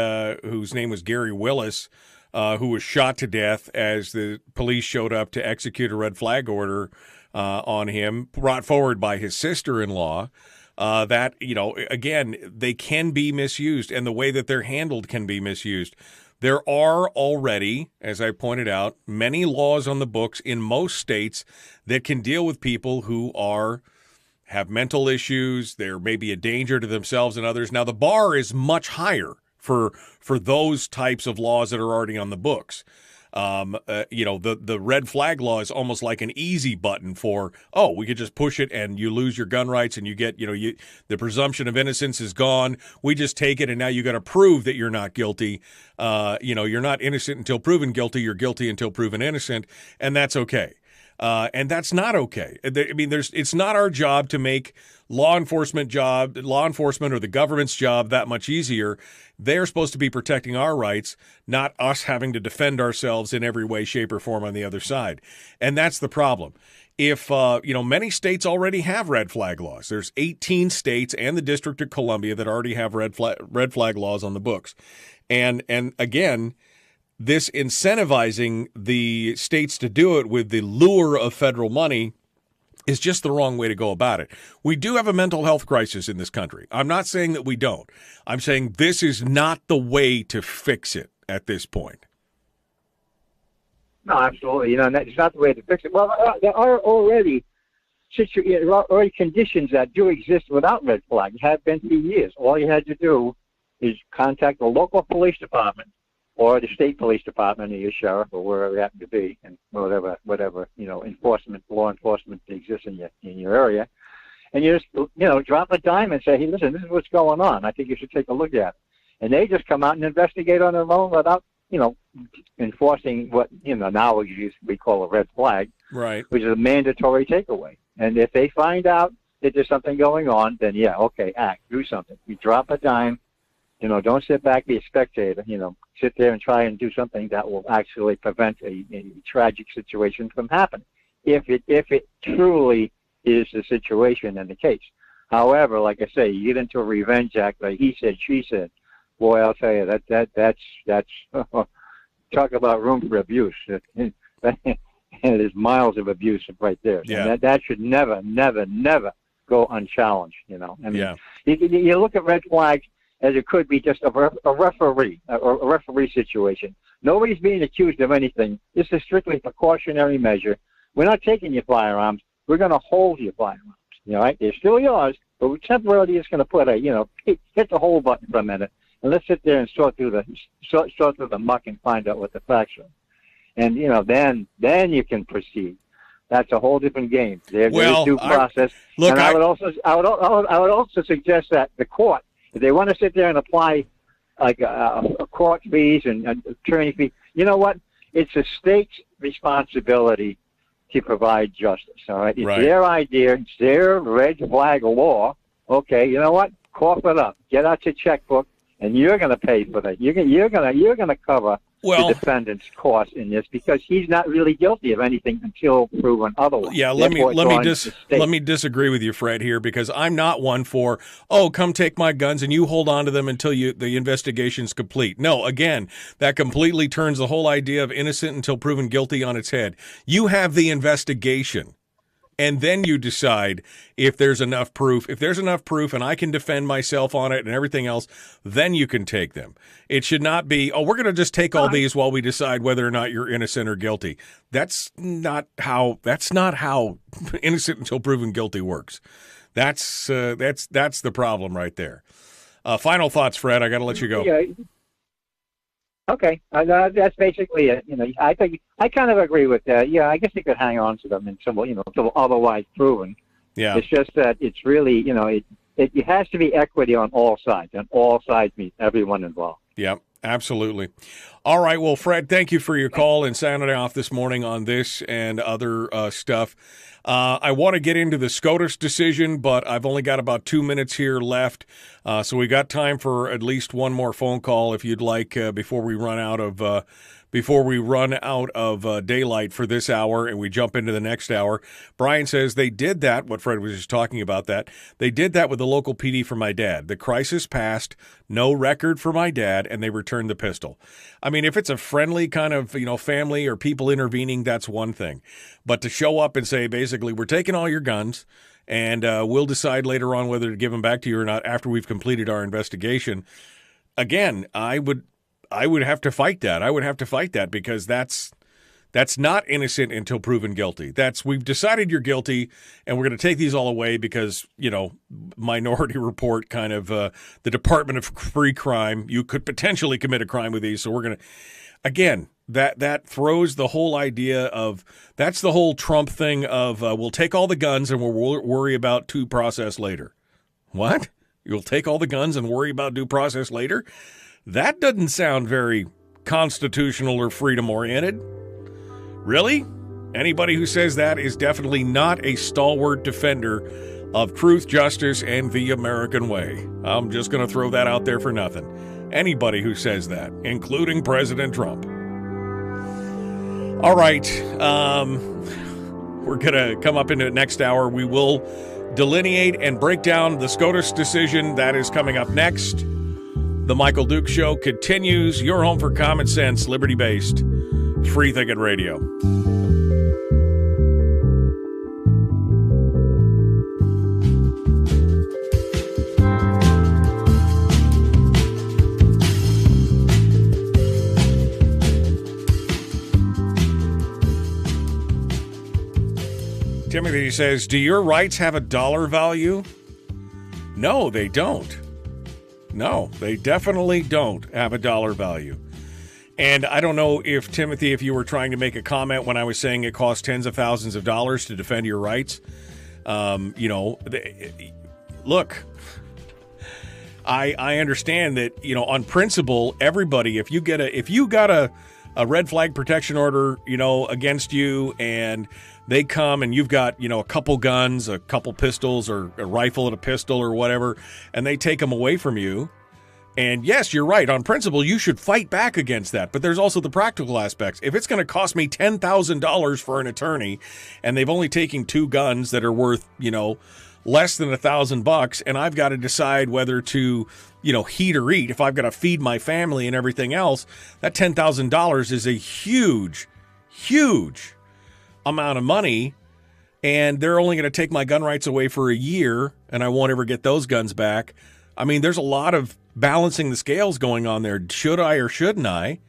whose name was Gary Willis, who was shot to death as the police showed up to execute a red flag order on him, brought forward by his sister-in-law. That, again, they can be misused, and the way that they're handled can be misused. There are already, as I pointed out, many laws on the books in most states that can deal with people who have mental issues. There may be a danger to themselves and others. Now, the bar is much higher for those types of laws that are already on the books. The red flag law is almost like an easy button for, we could just push it and you lose your gun rights and you get, the presumption of innocence is gone. We just take it and now you got to prove that you're not guilty. You're not innocent until proven guilty. You're guilty until proven innocent, and that's okay. And that's not okay. I mean, it's not our job to make law enforcement or the government's job that much easier. They're supposed to be protecting our rights, not us having to defend ourselves in every way, shape, or form on the other side. And that's the problem. If, many states already have red flag laws. There's 18 states and the District of Columbia that already have red flag laws on the books. And again, this incentivizing the states to do it with the lure of federal money is just the wrong way to go about it. We do have a mental health crisis in this country. I'm not saying that we don't. I'm saying this is not the way to fix it at this point. No, absolutely. It's not the way to fix it. Well, there are already conditions that do exist without red flags, have been for years. All you had to do is contact the local police department or the state police department or your sheriff or wherever it happened to be, and whatever law enforcement exists in your area, and you just drop a dime and say, hey, listen, this is what's going on. I think you should take a look at it. And they just come out and investigate on their own without enforcing what now we call a red flag, right? Which is a mandatory takeaway. And if they find out that there's something going on, then act, do something. You drop a dime. Don't sit back, be a spectator. Sit there and try and do something that will actually prevent a tragic situation from happening, if it truly is the situation and the case. However, like I say, you get into a revenge act, like he said, she said. Boy, I'll tell you that's talk about room for abuse. And there's miles of abuse right there. Yeah. And that should never, never, never go unchallenged. You look at red flags as it could be just a referee situation. Nobody's being accused of anything. This is strictly a precautionary measure. We're not taking your firearms. We're going to hold your firearms. Right? They're still yours, but we're temporarily just going to put hit the hold button for a minute, and let's sit there and sort through the muck and find out what the facts are. And then you can proceed. That's a whole different game. There's due process. I would also suggest that the court, if they want to sit there and apply like a court fees and attorney fees, you know what? It's the state's responsibility to provide justice. All right, it's Right. their idea, it's their red flag law. Okay, you know what? Cough it up. Get out your checkbook, and you're going to pay for that. You're going to cover Well, the defendant's cost in this because he's not really guilty of anything until proven otherwise. yeah, let Therefore, it's me on the state. let me disagree with you, Fred, here, because I'm not one for, oh, come take my guns and you hold on to them until the investigation's complete. No, again, that completely turns the whole idea of innocent until proven guilty on its head. You have the investigation. And then you decide if there's enough proof. If there's enough proof and I can defend myself on it and everything else, then you can take them. It should not be, oh, we're going to just take all these while we decide whether or not you're innocent or guilty. That's not how innocent until proven guilty works. That's the problem right there. Final thoughts, Fred. I got to let you go. Yeah. Okay, that's basically it. You know, I think I kind of agree with that. Yeah, I guess you could hang on to them until until otherwise proven. Yeah, it's just that it's really it has to be equity on all sides, and all sides means everyone involved. Yeah, absolutely. All right, well, Fred, thank you for your call and sounding off this morning on this and other stuff. I want to get into the SCOTUS decision, but I've only got about 2 minutes here left, so we got time for at least one more phone call if you'd like before we run out of daylight for this hour and we jump into the next hour. Brian says they did that, what Fred was just talking about, that they did that with the local PD for my dad. The crisis passed, no record for my dad, and they returned the pistol. I mean, if it's a friendly kind of, family or people intervening, that's one thing. But to show up and say, basically, we're taking all your guns and we'll decide later on whether to give them back to you or not after we've completed our investigation. Again, I would have to fight that. I would have to fight that because that's not innocent until proven guilty. We've decided you're guilty, and we're going to take these all away because, Minority Report kind of the Department of Free Crime, you could potentially commit a crime with these. So we're going to, again, that throws the whole idea of, that's the whole Trump thing of we'll take all the guns and we'll worry about due process later. What? You'll take all the guns and worry about due process later? That doesn't sound very constitutional or freedom-oriented. Really? Anybody who says that is definitely not a stalwart defender of truth, justice, and the American way. I'm just going to throw that out there for nothing. Anybody who says that, including President Trump. All right. We're going to come up into the next hour. We will delineate and break down the SCOTUS decision. That is coming up next. The Michael Duke Show continues. Your home for common sense, liberty-based, free-thinking radio. Timothy says, do your rights have a dollar value? No, they don't. No, they definitely don't have a dollar value. And I don't know if, Timothy, if you were trying to make a comment when I was saying it costs tens of thousands of dollars to defend your rights. Look, I understand that, on principle, everybody, if you got a red flag protection order, against you, and they come and you've got, a couple guns, a couple pistols, or a rifle and a pistol or whatever, and they take them away from you. And yes, you're right. On principle, you should fight back against that. But there's also the practical aspects. If it's going to cost me $10,000 for an attorney, and they've only taken 2 guns that are worth, less than $1,000, and I've got to decide whether to, heat or eat, if I've got to feed my family and everything else, that $10,000 is a huge, huge amount of money, and they're only going to take my gun rights away for a year, and I won't ever get those guns back. I mean, there's a lot of balancing the scales going on there. Should I or shouldn't I?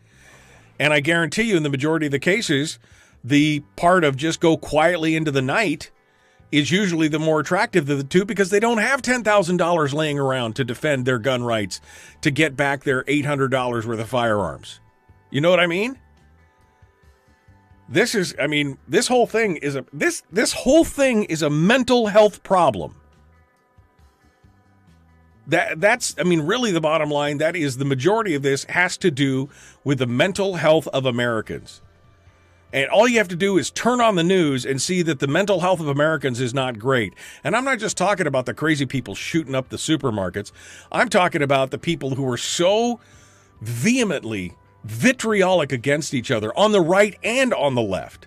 And I guarantee you, in the majority of the cases, the part of just go quietly into the night is usually the more attractive of the two because they don't have $10,000 laying around to defend their gun rights, to get back their $800 worth of firearms. You know what I mean? This whole thing is a mental health problem. That's really the bottom line. That is, the majority of this has to do with the mental health of Americans. And all you have to do is turn on the news and see that the mental health of Americans is not great. And I'm not just talking about the crazy people shooting up the supermarkets. I'm talking about the people who are so vehemently vitriolic against each other on the right and on the left.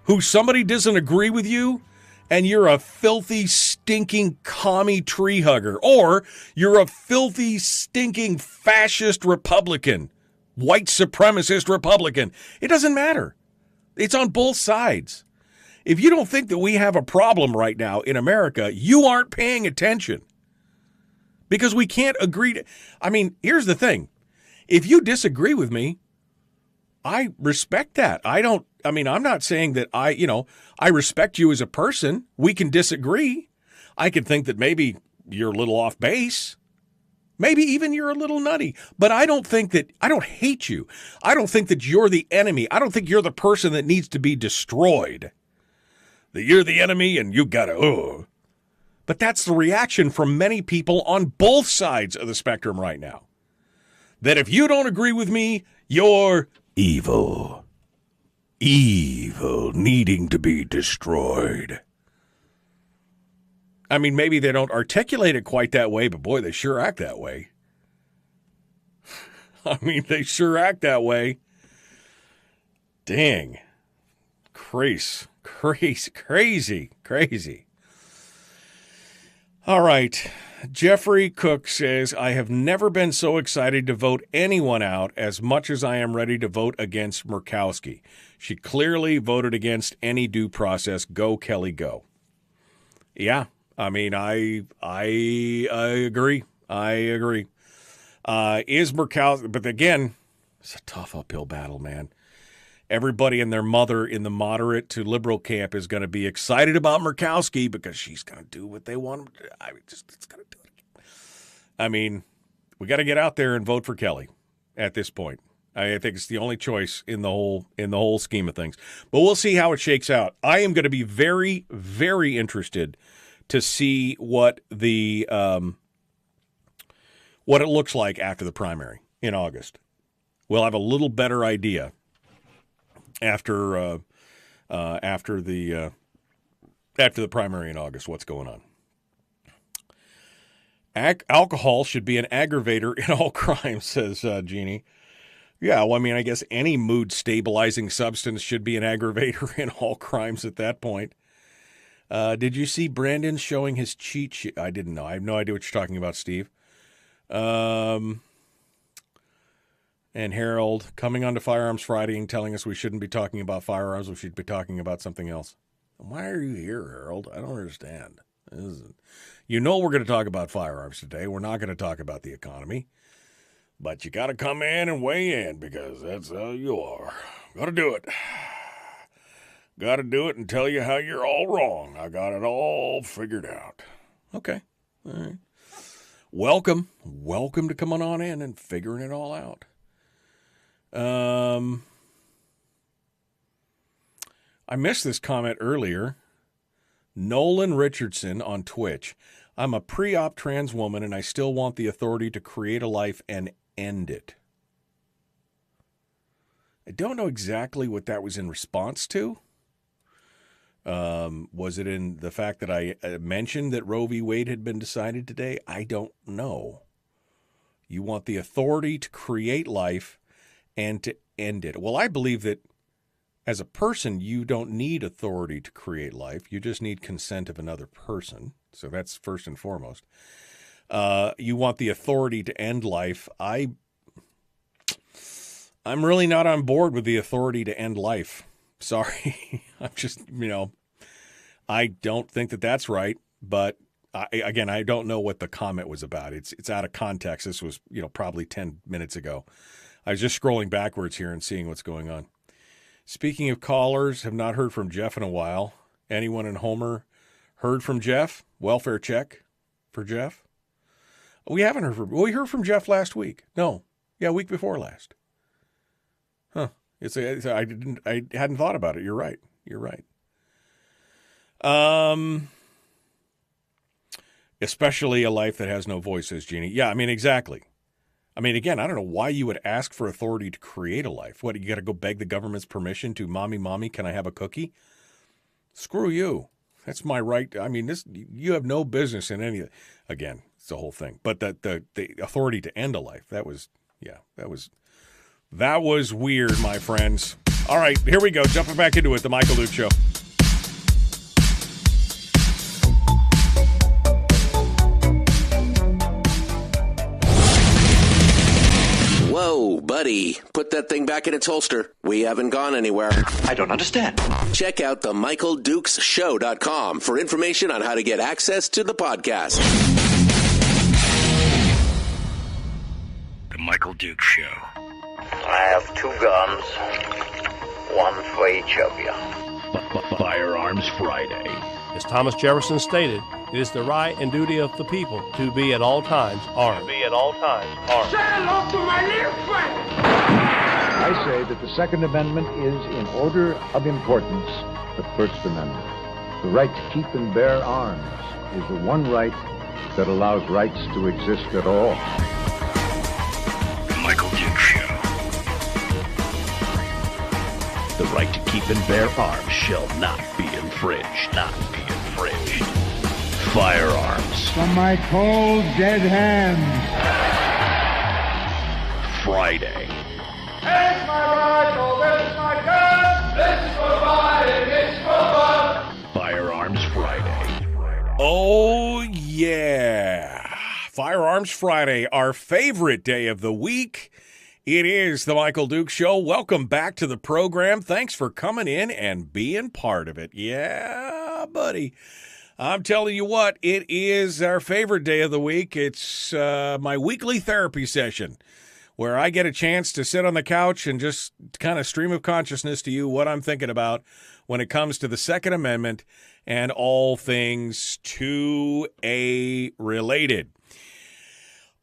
Who somebody doesn't agree with you, and you're a filthy, stinking commie tree hugger. Or you're a filthy, stinking fascist Republican, white supremacist Republican. It doesn't matter. It's on both sides. If you don't think that we have a problem right now in America, you aren't paying attention. Because we can't agree to... I mean, here's the thing. If you disagree with me, I respect that. I'm not saying that I respect you as a person. We can disagree. I can think that maybe you're a little off base. Maybe even you're a little nutty, but I don't hate you. I don't think that you're the enemy. I don't think you're the person that needs to be destroyed. That you're the enemy and you gotta, But that's the reaction from many people on both sides of the spectrum right now. That if you don't agree with me, you're evil. Evil, needing to be destroyed. I mean, maybe they don't articulate it quite that way, but boy, they sure act that way. I mean, they sure act that way. Dang. Crazy. All right. Jeffrey Cook says, I have never been so excited to vote anyone out as much as I am ready to vote against Murkowski. She clearly voted against any due process. Go, Kelly, go. Yeah. I mean, I agree. Is Murkowski, but again, it's a tough uphill battle, man. Everybody and their mother in the moderate to liberal camp is going to be excited about Murkowski because she's going to do what they want him to do. It's going to do it. I mean, we got to get out there and vote for Kelly at this point. I think it's the only choice in the whole scheme of things. But we'll see how it shakes out. I am going to be very, very interested to see what what it looks like after the primary in August. We'll have a little better idea after the primary in August what's going on. Alcohol should be an aggravator in all crimes, says Jeannie. Yeah, well, I mean, I guess any mood-stabilizing substance should be an aggravator in all crimes at that point. Did you see Brandon showing his cheat sheet? I didn't know. I have no idea what you're talking about, Steve. And Harold coming on to Firearms Friday and telling us we shouldn't be talking about firearms. We should be talking about something else. Why are you here, Harold? I don't understand. You know we're going to talk about firearms today. We're not going to talk about the economy. But you got to come in and weigh in because that's how you are. Got to do it. Got to do it and tell you how you're all wrong. I got it all figured out. Okay. All right. Welcome to coming on in and figuring it all out. I missed this comment earlier. Nolan Richardson on Twitch. I'm a pre-op trans woman and I still want the authority to create a life and end it. I don't know exactly what that was in response to. Was it in the fact that I mentioned that Roe v. Wade had been decided today? I don't know. You want the authority to create life and to end it. Well, I believe that as a person, you don't need authority to create life. You just need consent of another person. So that's first and foremost. You want the authority to end life. I'm really not on board with the authority to end life. Sorry. I'm just, I don't think that that's right. But I don't know what the comment was about. It's out of context. This was, probably 10 minutes ago. I was just scrolling backwards here and seeing what's going on. Speaking of callers, have not heard from Jeff in a while. Anyone in Homer heard from Jeff? Welfare check for Jeff? We haven't heard from. Well, we heard from Jeff last week. No, week before last. Huh? I hadn't thought about it. You're right. Especially a life that has no voice, says Jeannie. Yeah, I mean exactly. I mean, again, I don't know why you would ask for authority to create a life. What, you got to go beg the government's permission to, mommy, can I have a cookie? Screw you. That's my right. I mean, you have no business in any of it. Again, it's the whole thing. But the authority to end a life, that was weird, my friends. All right, here we go. Jumping back into it, the Michael Duke Show. Whoa, buddy. Put that thing back in its holster. We haven't gone anywhere. I don't understand. Check out the MichaelDukesShow.com for information on how to get access to the podcast. The Michael Duke Show. I have 2 guns, one for each of you. Firearms Friday. As Thomas Jefferson stated, it is the right and duty of the people to be at all times armed. Say hello to my little friend. I say that the Second Amendment is, in order of importance, the First Amendment. The right to keep and bear arms is the one right that allows rights to exist at all. The Michael Duke Show. The right to keep and bear arms shall not be infringed. Not be infringed. Firearms. From my cold, dead hands. Friday. Here's my rifle, this is my gun, this is for fighting, it's for fun. Firearms Friday. Oh, yeah. Firearms Friday, our favorite day of the week. It is the Michael Duke Show. Welcome back to the program. Thanks for coming in and being part of it. Yeah, buddy. I'm telling you what, it is our favorite day of the week. It's my weekly therapy session where I get a chance to sit on the couch and just kind of stream of consciousness to you what I'm thinking about when it comes to the Second Amendment and all things 2A related.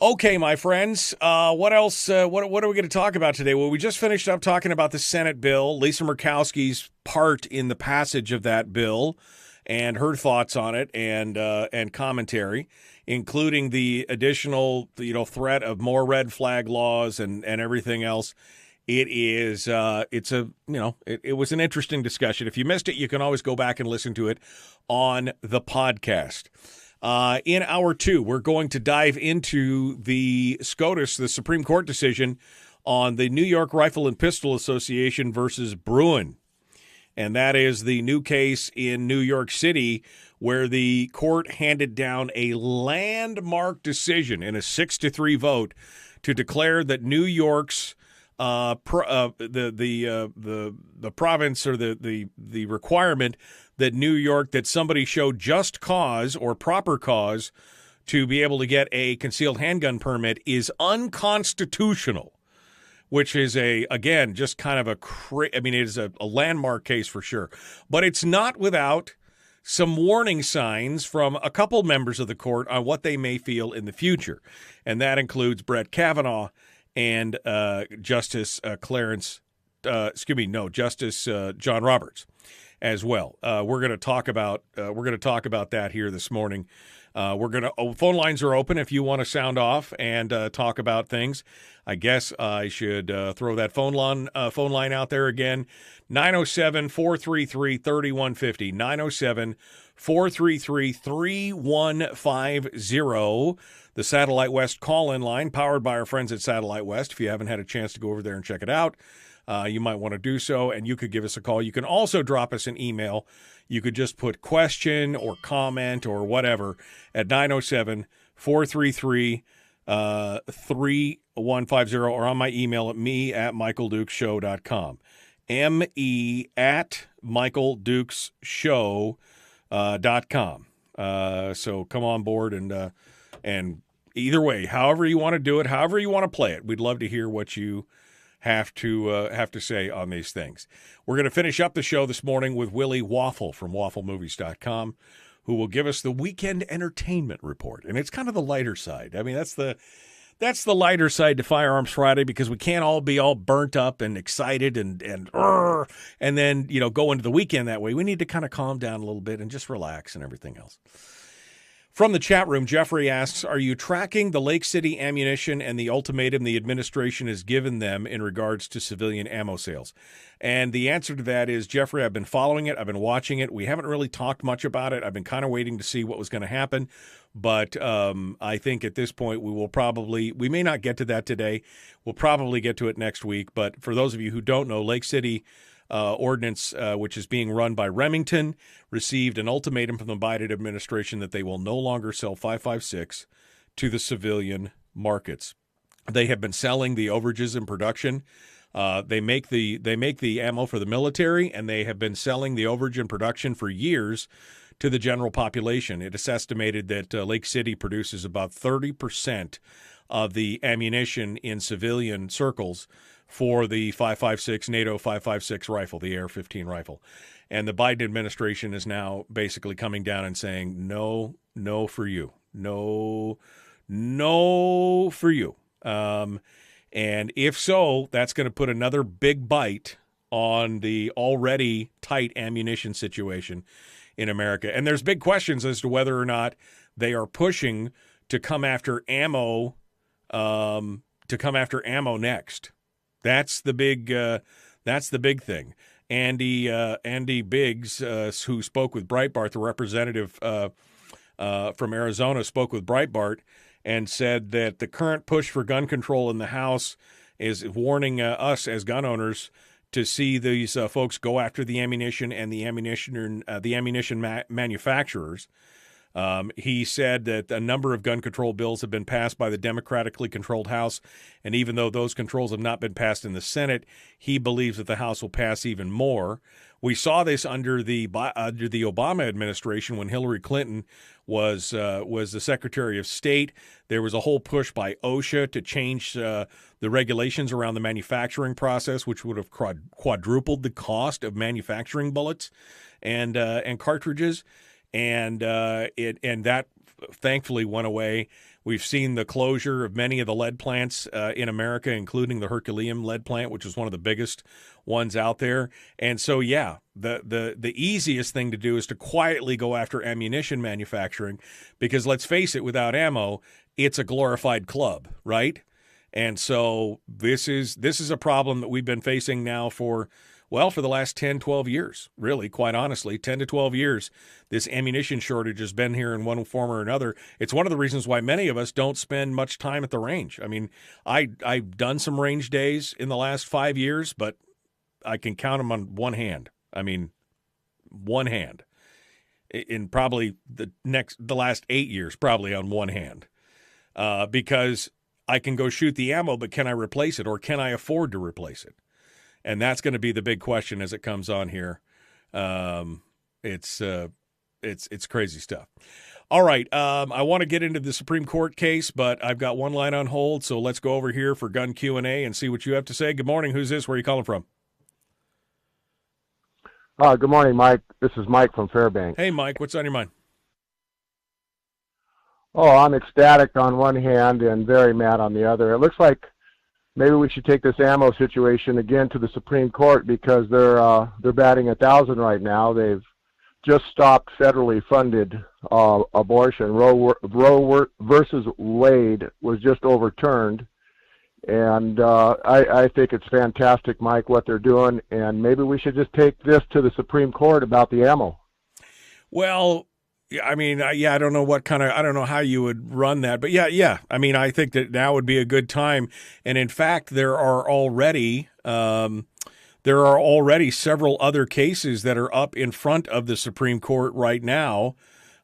Okay, my friends, what else? What are we going to talk about today? Well, we just finished up talking about the Senate bill, Lisa Murkowski's part in the passage of that bill, and her thoughts on it, and commentary, including the additional, threat of more red flag laws and everything else. It is, it was an interesting discussion. If you missed it, you can always go back and listen to it on the podcast. In hour 2, we're going to dive into the SCOTUS, the Supreme Court decision on the New York Rifle and Pistol Association versus Bruin. And that is the new case in New York City where the court handed down a landmark decision in a 6-3 vote to declare that New York's the province, or the requirement that somebody show just cause or proper cause to be able to get a concealed handgun permit is unconstitutional, which is it is a landmark case for sure. But it's not without some warning signs from a couple members of the court on what they may feel in the future. And that includes Brett Kavanaugh and Justice Justice John Roberts as well. We're going to talk about that here this morning. Phone lines are open if you want to sound off and talk about things. I guess I should throw that phone line out there again. 907-433-3150. 907-433-3150. The Satellite West call-in line, powered by our friends at Satellite West. If you haven't had a chance to go over there and check it out, you might want to do so, and you could give us a call. You can also drop us an email. You could just put question or comment or whatever at 907-433-3150, or on my email at me@michaeldukeshow.com. me@michaeldukeshow.com. So come on board and either way, however you want to do it, however you want to play it, we'd love to hear what you have to say on these things. We're going to finish up the show this morning with Willie Waffle from wafflemovies.com, who will give us the weekend entertainment report. And it's kind of the lighter side. I mean, that's the lighter side to Firearms Friday, because we can't all be all burnt up and excited and then, go into the weekend that way. We need to kind of calm down a little bit and just relax and everything else. From the chat room, Jeffrey asks, are you tracking the Lake City ammunition and the ultimatum the administration has given them in regards to civilian ammo sales? And the answer to that is, Jeffrey, I've been following it. I've been watching it. We haven't really talked much about it. I've been kind of waiting to see what was going to happen. But I think at this point we may not get to that today. We'll probably get to it next week. But for those of you who don't know, Lake City ordinance, which is being run by Remington, received an ultimatum from the Biden administration that they will no longer sell 5.56 to the civilian markets. They have been selling the overages in production. They make the ammo for the military, and they have been selling the overage in production for years to the general population. It is estimated that Lake City produces about 30% of the ammunition in civilian circles for the 5.56 NATO 5.56 rifle, the AR-15 rifle. And the Biden administration is now basically coming down and saying, no for you. No for you. And if so, that's going to put another big bite on the already tight ammunition situation in America. And there's big questions as to whether or not they are pushing to come after ammo next. That's the big thing. Andy Biggs, who spoke with Breitbart, the representative from Arizona, spoke with Breitbart and said that the current push for gun control in the House is warning us as gun owners to see these folks go after the ammunition and the ammunition manufacturers. He said that a number of gun control bills have been passed by the democratically controlled House, and even though those controls have not been passed in the Senate, he believes that the House will pass even more. We saw this under the Obama administration when Hillary Clinton was the Secretary of State. There was a whole push by OSHA to change the regulations around the manufacturing process, which would have quadrupled the cost of manufacturing bullets and cartridges. And that thankfully went away. We've seen the closure of many of the lead plants in America, including the Herculeum lead plant, which is one of the biggest ones out there. And so, yeah, the easiest thing to do is to quietly go after ammunition manufacturing, because let's face it, without ammo, it's a glorified club, right? And so this is a problem that we've been facing now for the last 10, 12 years, really, quite honestly, 10 to 12 years. This ammunition shortage has been here in one form or another. It's one of the reasons why many of us don't spend much time at the range. I mean, I've done some range days in the last 5 years, but I can count them on one hand. I mean, one hand. In probably the last 8 years, probably on one hand. Because I can go shoot the ammo, but can I replace it, or can I afford to replace it? And that's going to be the big question as it comes on here. It's crazy stuff. All right, I want to get into the Supreme Court case, but I've got one line on hold, so let's go over here for gun Q&A and see what you have to say. Good morning. Who's this? Where are you calling from? Good morning, Mike. This is Mike from Fairbanks. Hey, Mike. What's on your mind? Oh, I'm ecstatic on one hand and very mad on the other. It looks like maybe we should take this ammo situation again to the Supreme Court, because they're batting 1,000 right now. They've just stopped federally funded abortion. Roe versus Wade was just overturned, and I think it's fantastic, Mike, what they're doing. And maybe we should just take this to the Supreme Court about the ammo. Well, I mean, I don't know I don't know how you would run that, but yeah. I mean, I think that now would be a good time. And in fact, there are already several other cases that are up in front of the Supreme Court right now.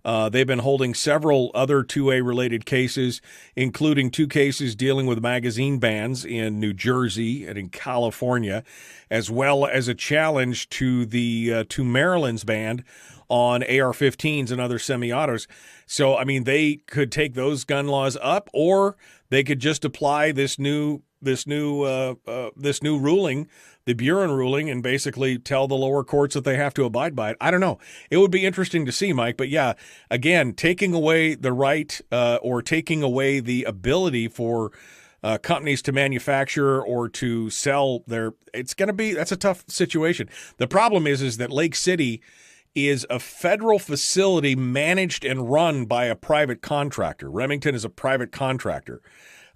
They've been holding several other 2A related cases, including 2 cases dealing with magazine bans in New Jersey and in California, as well as a challenge to to Maryland's ban on AR-15s and other semi-autos. So, I mean, they could take those gun laws up, or they could just apply this new ruling, the Buren ruling, and basically tell the lower courts that they have to abide by it. I don't know. It would be interesting to see, Mike. But yeah, again, taking away the right or taking away the ability for companies to manufacture or to sell that's a tough situation. The problem is that Lake City is a federal facility managed and run by a private contractor. Remington is a private contractor.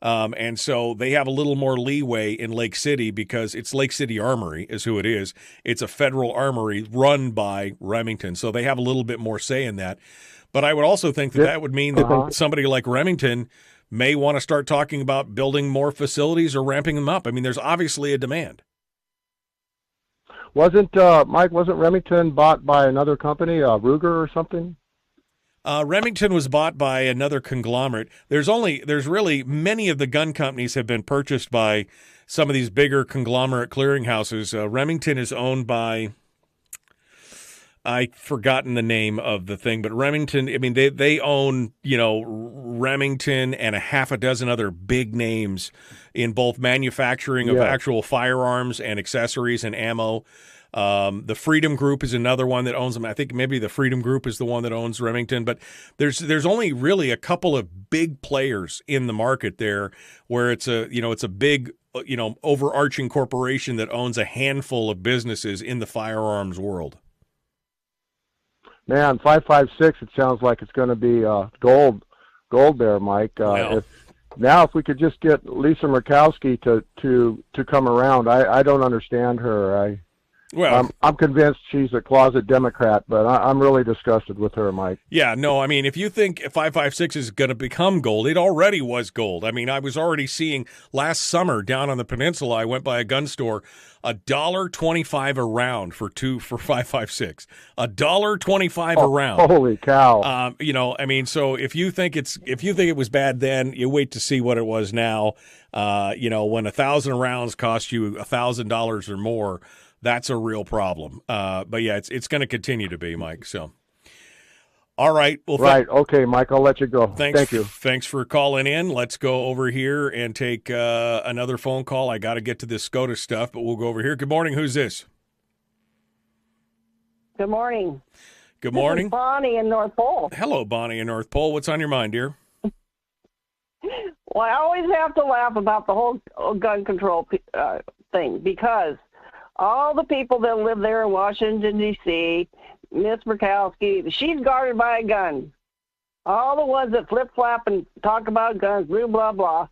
And so they have a little more leeway in Lake City because it's Lake City Armory is who it is. It's a federal armory run by Remington. So they have a little bit more say in that. But I would also think that would mean that somebody like Remington may want to start talking about building more facilities or ramping them up. I mean, there's obviously a demand. Wasn't Remington bought by another company, Ruger or something? Remington was bought by another conglomerate. There's really many of the gun companies have been purchased by some of these bigger conglomerate clearinghouses. Remington is owned by, I've forgotten the name of the thing, but Remington, I mean, they own, Remington and a half a dozen other big names in both manufacturing of actual firearms and accessories and ammo. The Freedom Group is another one that owns them. I think maybe the Freedom Group is the one that owns Remington, but there's only really a couple of big players in the market there where it's a big, overarching corporation that owns a handful of businesses in the firearms world. Man, 5.56, it sounds like it's going to be gold there, Mike. If we could just get Lisa Murkowski to come around. I don't understand her. I'm convinced she's a closet Democrat, but I'm really disgusted with her, Mike. Yeah, no, I mean, if you think 5.56 is going to become gold, it already was gold. I mean, I was already seeing last summer down on the peninsula, I went by a gun store, $1.25 a round for 5.56. $1.25 a round. Holy cow! I mean, so if you think it was bad then, you wait to see what it was now. When 1,000 rounds cost you $1,000 or more. That's a real problem. But yeah, it's going to continue to be, Mike. So, all right. Well, okay, Mike. I'll let you go. Thank you. Thanks for calling in. Let's go over here and take another phone call. I got to get to this SCOTUS stuff, but we'll go over here. Good morning. Who's this? Good morning. Good morning. This is Bonnie in North Pole. Hello, Bonnie in North Pole. What's on your mind, dear? Well, I always have to laugh about the whole gun control thing because all the people that live there in Washington, D.C., Miss Murkowski, she's guarded by a gun. All the ones that flip-flop and talk about guns, blah, blah, blah,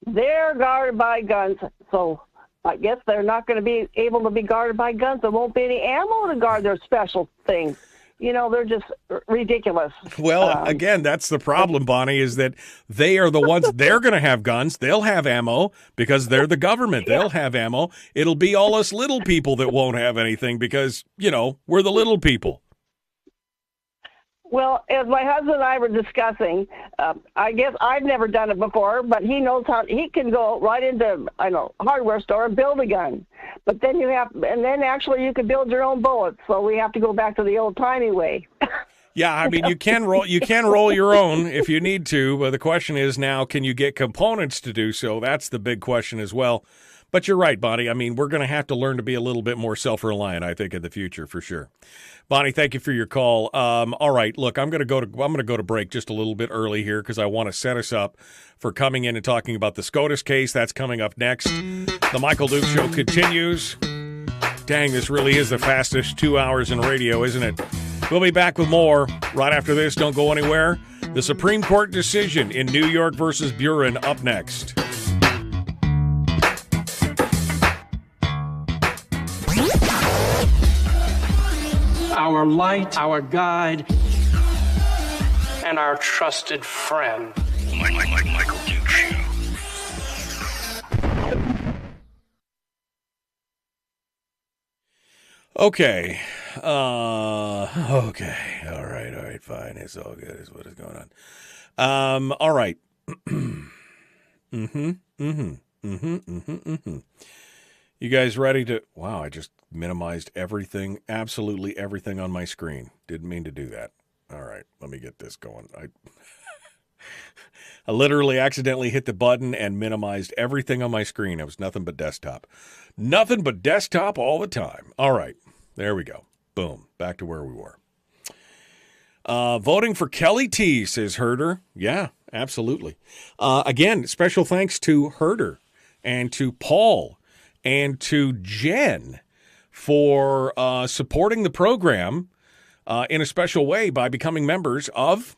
they're guarded by guns. So I guess they're not going to be able to be guarded by guns. There won't be any ammo to guard their special things. They're just ridiculous. Well, again, that's the problem, Bonnie, is that they are the ones, they're going to have guns. They'll have ammo because they're the government. They'll have ammo. It'll be all us little people that won't have anything because, we're the little people. Well, as my husband and I were discussing, I guess I've never done it before, but he knows how he can go right into, hardware store and build a gun. But then actually you can build your own bullets. So we have to go back to the old timey way. Yeah, I mean, you can roll your own if you need to, but the question is now, can you get components to do so? That's the big question as well. But you're right, Bonnie. I mean, we're going to have to learn to be a little bit more self-reliant, I think, in the future for sure. Bonnie, thank you for your call. All right, look, I'm going to go to break just a little bit early here because I want to set us up for coming in and talking about the SCOTUS case. That's coming up next. The Michael Duke Show continues. Dang, this really is the fastest 2 hours in radio, isn't it? We'll be back with more right after this. Don't go anywhere. The Supreme Court decision in New York versus Buren up next. Our light, our guide, and our trusted friend. Michael Duke Show. Okay. All right, fine. It's all good is what is going on. All right. You guys ready to... Wow, I just minimized everything, absolutely everything on my screen. Didn't mean to do that. All right, let me get this going. I literally accidentally hit the button and minimized everything on my screen. It was nothing but desktop. Nothing but desktop all the time. All right, there we go. Boom, back to where we were. Voting for Kelly T, says Herder. Yeah, absolutely. Again, special thanks to Herder and to Paul and to Jen for supporting the program in a special way by becoming members of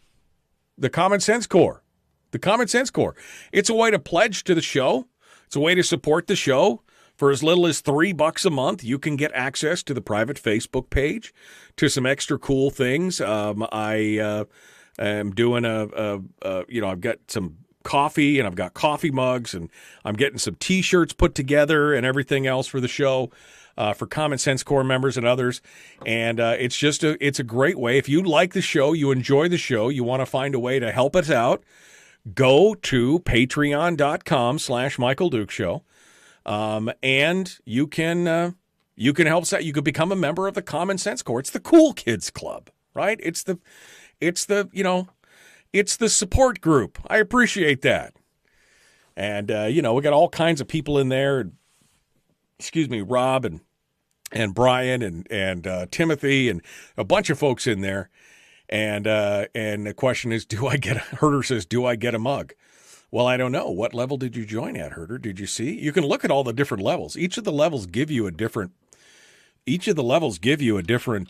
the Common Sense Corps. The Common Sense Corps. It's a way to pledge to the show. It's a way to support the show. For as little as $3 a month, you can get access to the private Facebook page, to some extra cool things. I am doing I've got some coffee, and I've got coffee mugs, and I'm getting some T-shirts put together and everything else for the show for Common Sense Corps members and others. And it's a great way. If you like the show, you enjoy the show, you want to find a way to help us out, go to patreon.com/Michael Duke Show. And you can help us out. You could become a member of the Common Sense Corps. It's the cool kids club, right? It's the support group. I appreciate that. And, we got all kinds of people in there. Excuse me, Rob and Brian and Timothy and a bunch of folks in there. And the question is, Herder says, do I get a mug? Well, I don't know. What level did you join at, Herder? Did you see? You can look at all the different levels. Each of the levels give you a different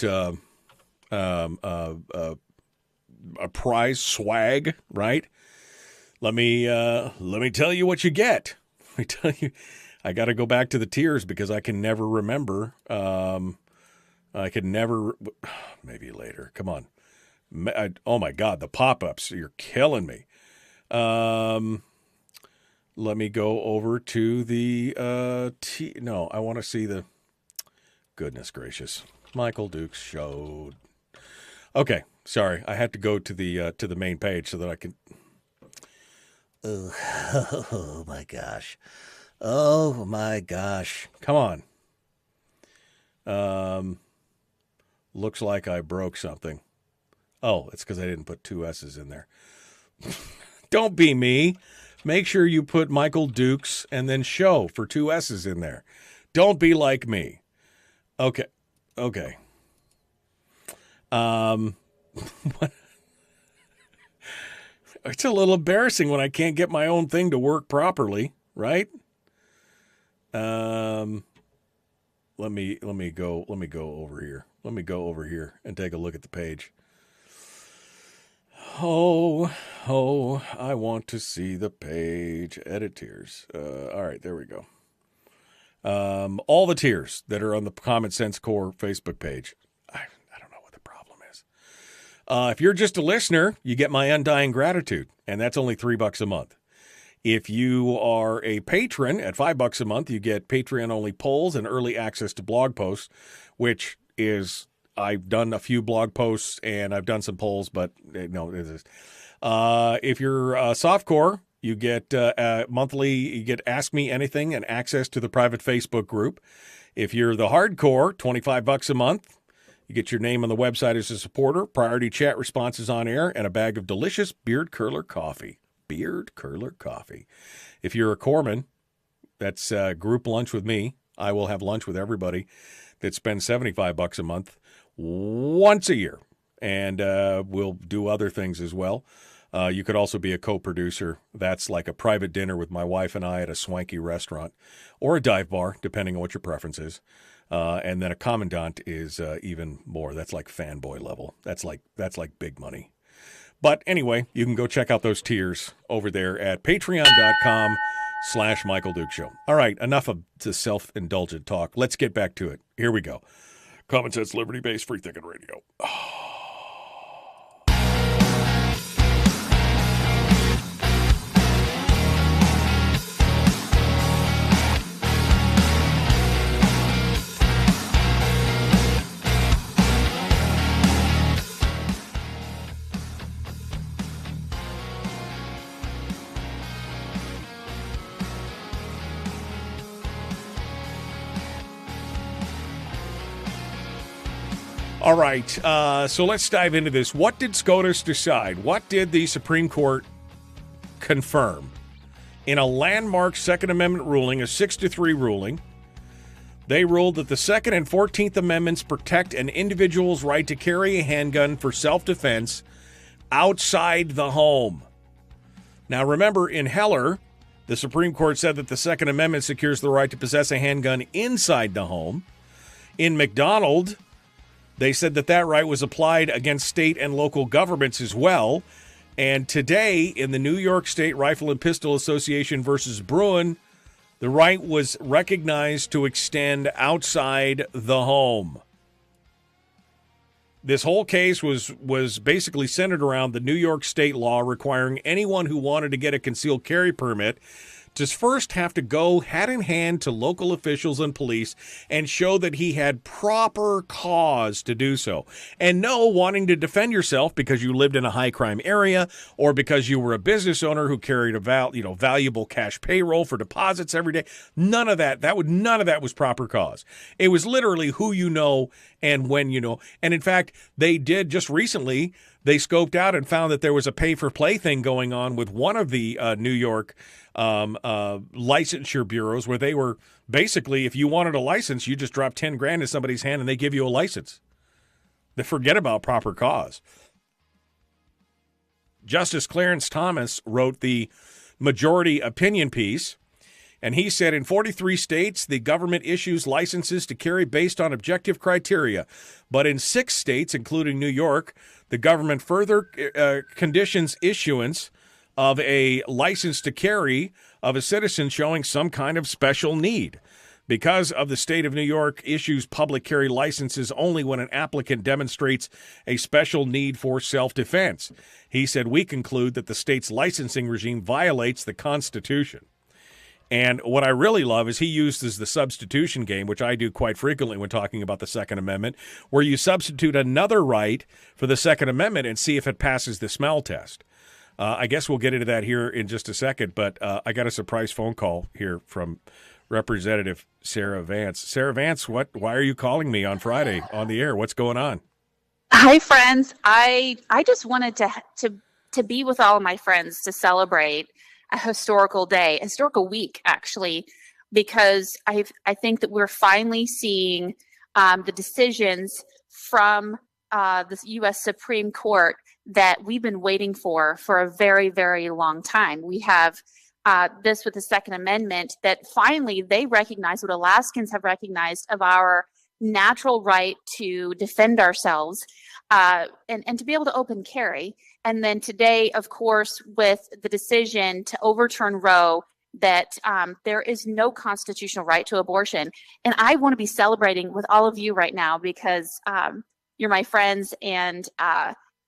a prize swag, right? Let me tell you what you get. Let me tell you, I got to go back to the tiers because I can never remember. Maybe later. Come on. Oh my God, the pop-ups. You're killing me. Let me go over to the I want to see the goodness gracious Michael Duke's show. Okay, sorry, I had to go to the main page so that I can. Oh my gosh, come on. Looks like I broke something. Oh, it's because I didn't put 2 S's in there. Don't be me. Make sure you put Michael Dukes and then show for 2 S's in there. Don't be like me. Okay. It's a little embarrassing when I can't get my own thing to work properly, right? Let me go over here. Let me go over here and take a look at the page. Oh, I want to see the page. Edit tiers. All right, there we go. All the tiers that are on the Common Sense Corps Facebook page. I don't know what the problem is. If you're just a listener, you get my undying gratitude, and that's only $3 a month. If you are a patron at $5 a month, you get Patreon-only polls and early access to blog posts, which is... I've done a few blog posts and I've done some polls, but no, it is. If you're softcore, you get monthly, you get Ask Me Anything and access to the private Facebook group. If you're the hardcore, $25 a month, you get your name on the website as a supporter, priority chat responses on air, and a bag of delicious beard curler coffee. Beard curler coffee. If you're a corpsman, that's group lunch with me. I will have lunch with everybody that spends $75 a month. Once a year, and we'll do other things as well. You could also be a co-producer. That's like a private dinner with my wife and I at a swanky restaurant or a dive bar, depending on what your preference is. And then a commandant is even more. That's like fanboy level. That's like big money. But anyway, you can go check out those tiers over there at patreon.com/Michael Duke Show. All right, enough of the self-indulgent talk. Let's get back to it. Here we go. Common Sense, Liberty-Based, Free Thinking Radio. All right, so let's dive into this. What did SCOTUS decide? What did the Supreme Court confirm? In a landmark Second Amendment ruling, a 6-3 ruling, they ruled that the Second and 14th Amendments protect an individual's right to carry a handgun for self-defense outside the home. Now, remember, in Heller, the Supreme Court said that the Second Amendment secures the right to possess a handgun inside the home. In McDonald, They said that right was applied against state and local governments as well. And today, in the New York State Rifle and Pistol Association versus Bruin, the right was recognized to extend outside the home. This whole case was basically centered around the New York State law requiring anyone who wanted to get a concealed carry permit to first have to go hat in hand to local officials and police and show that he had proper cause to do so. And no wanting to defend yourself because you lived in a high crime area or because you were a business owner who carried a valuable cash payroll for deposits every day. None of that was proper cause. It was literally who you know and when you know. And in fact, they did just recently, they scoped out and found that there was a pay-for-play thing going on with one of the New York licensure bureaus where they were basically, if you wanted a license, you just drop 10 grand in somebody's hand and they give you a license. They forget about proper cause. Justice Clarence Thomas wrote the majority opinion piece, and he said in 43 states, the government issues licenses to carry based on objective criteria. But in 6 states, including New York, the government further conditions issuance of a license to carry of a citizen showing some kind of special need. Because of the state of New York issues public carry licenses only when an applicant demonstrates a special need for self-defense. He said, we conclude that the state's licensing regime violates the Constitution. And what I really love is he uses the substitution game, which I do quite frequently when talking about the Second Amendment, where you substitute another right for the Second Amendment and see if it passes the smell test. I guess we'll get into that here in just a second, but I got a surprise phone call here from Representative Sarah Vance. Sarah Vance, why are you calling me on Friday on the air? What's going on? Hi, friends. I just wanted to be with all of my friends to celebrate a historical day, a historical week, actually, because I think that we're finally seeing the decisions from the U.S. Supreme Court that we've been waiting for a very, very long time. We have this with the Second Amendment that finally they recognize what Alaskans have recognized of our natural right to defend ourselves and to be able to open carry. And then today, of course, with the decision to overturn Roe, that there is no constitutional right to abortion. And I want to be celebrating with all of you right now because you're my friends, and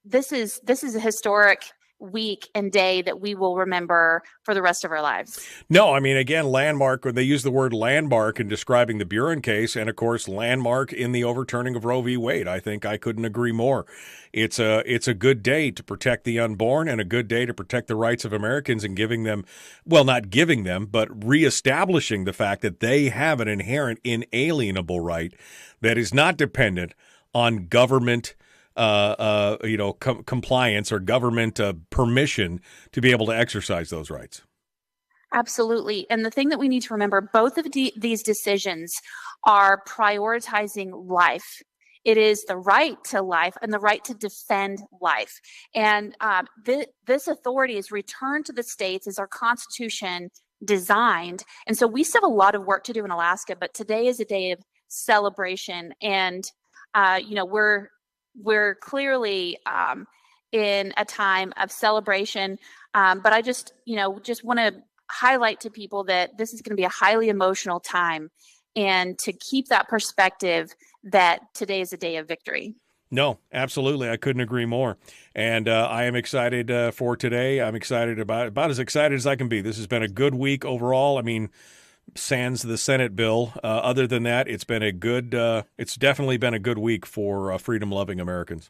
this is a historic week and day that we will remember for the rest of our lives. No, I mean, again, landmark, or they use the word landmark in describing the Buren case, and of course, landmark in the overturning of Roe v. Wade. I think I couldn't agree more. It's a good day to protect the unborn and a good day to protect the rights of Americans and giving them, well, not giving them, but reestablishing the fact that they have an inherent inalienable right that is not dependent on government compliance or government permission to be able to exercise those rights. Absolutely. And the thing that we need to remember, both of these decisions are prioritizing life. It is the right to life and the right to defend life. And this authority is returned to the states as our Constitution designed. And so we still have a lot of work to do in Alaska, but today is a day of celebration. And, we're clearly in a time of celebration, but I just want to highlight to people that this is going to be a highly emotional time, and to keep that perspective that today is a day of victory. No, absolutely. I couldn't agree more. And I am excited for today. I'm excited about as excited as I can be. This has been a good week overall. I mean, sans the Senate bill. Other than that, it's been it's definitely been a good week for freedom-loving Americans.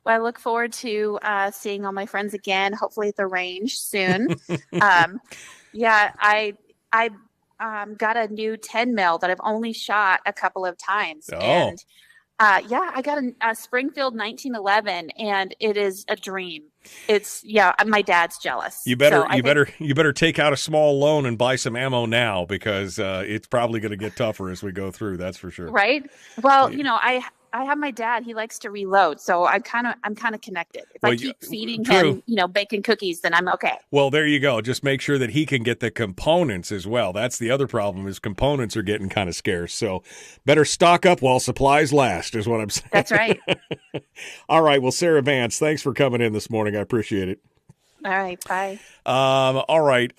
Well, I look forward to seeing all my friends again, hopefully at the range soon. I got a new 10 mil that I've only shot a couple of times. Oh. And I got a Springfield 1911, and it is a dream. My dad's jealous. You better take out a small loan and buy some ammo now, because it's probably going to get tougher as we go through. That's for sure. Right. Well, have my dad. He likes to reload, so I'm kind of connected. If I keep feeding him, bacon cookies, then I'm okay. Well, there you go. Just make sure that he can get the components as well. That's the other problem, is components are getting kind of scarce. So better stock up while supplies last, is what I'm saying. That's right. All right. Well, Sarah Vance, thanks for coming in this morning. I appreciate it. All right, bye. All right,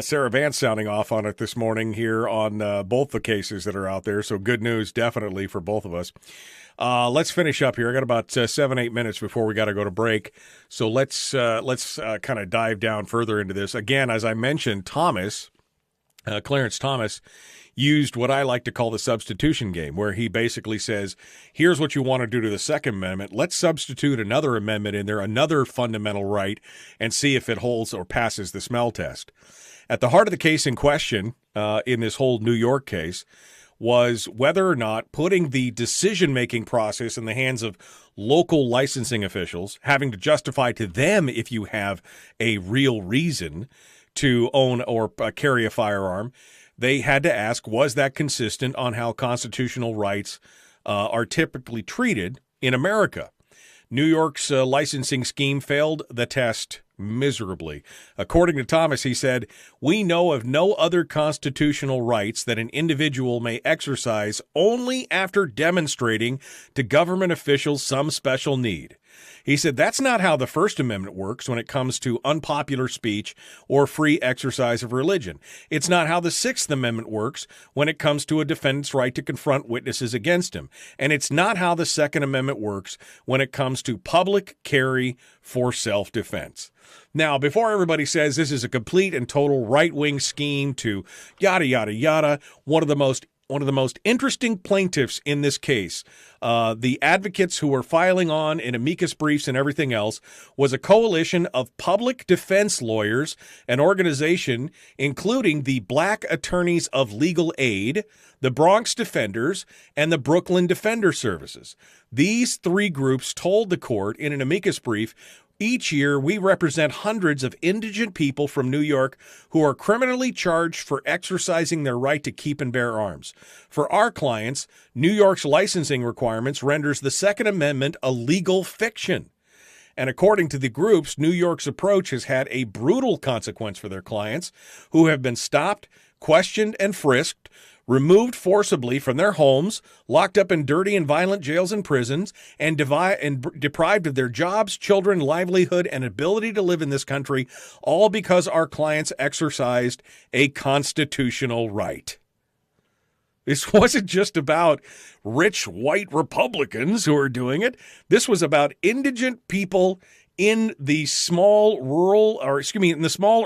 Sarah Vance sounding off on it this morning here on both the cases that are out there. So good news, definitely, for both of us. Let's finish up here. I got about 7-8 minutes before we got to go to break. So let's kind of dive down further into this. Again, as I mentioned, Clarence Thomas used what I like to call the substitution game, where he basically says, here's what you want to do to the Second Amendment. Let's substitute another amendment in there, another fundamental right, and see if it holds or passes the smell test. At the heart of the case in question, in this whole New York case, was whether or not putting the decision-making process in the hands of local licensing officials, having to justify to them if you have a real reason to own or carry a firearm, they had to ask, was that consistent on how constitutional rights are typically treated in America? New York's licensing scheme failed the test miserably. According to Thomas, he said, we know of no other constitutional rights that an individual may exercise only after demonstrating to government officials some special need. He said that's not how the First Amendment works when it comes to unpopular speech or free exercise of religion. It's not how the Sixth Amendment works when it comes to a defendant's right to confront witnesses against him. And it's not how the Second Amendment works when it comes to public carry for self-defense. Now, before everybody says this is a complete and total right-wing scheme to yada, yada, yada, one of the most interesting plaintiffs in this case, the advocates who were filing on in amicus briefs and everything else, was a coalition of public defense lawyers, an organization including the Black Attorneys of Legal Aid, the Bronx Defenders, and the Brooklyn Defender Services. These three groups told the court in an amicus brief, each year, we represent hundreds of indigent people from New York who are criminally charged for exercising their right to keep and bear arms. For our clients, New York's licensing requirements renders the Second Amendment a legal fiction. And according to the groups, New York's approach has had a brutal consequence for their clients, who have been stopped, questioned, and frisked, removed forcibly from their homes, locked up in dirty and violent jails and prisons, and deprived of their jobs, children, livelihood, and ability to live in this country, all because our clients exercised a constitutional right. This wasn't just about rich white Republicans who are doing it. This was about indigent people in the small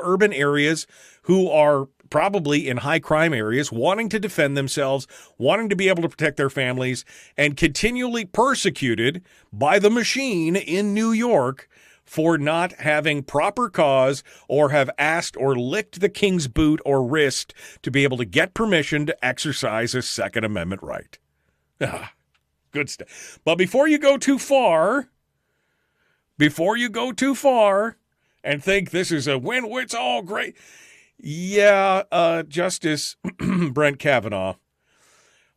urban areas who are probably in high crime areas, wanting to defend themselves, wanting to be able to protect their families, and continually persecuted by the machine in New York for not having proper cause or have asked or licked the king's boot or wrist to be able to get permission to exercise a Second Amendment right. Good stuff. But before you go too far and think this is a win, it's all great. Yeah, Justice Brent Kavanaugh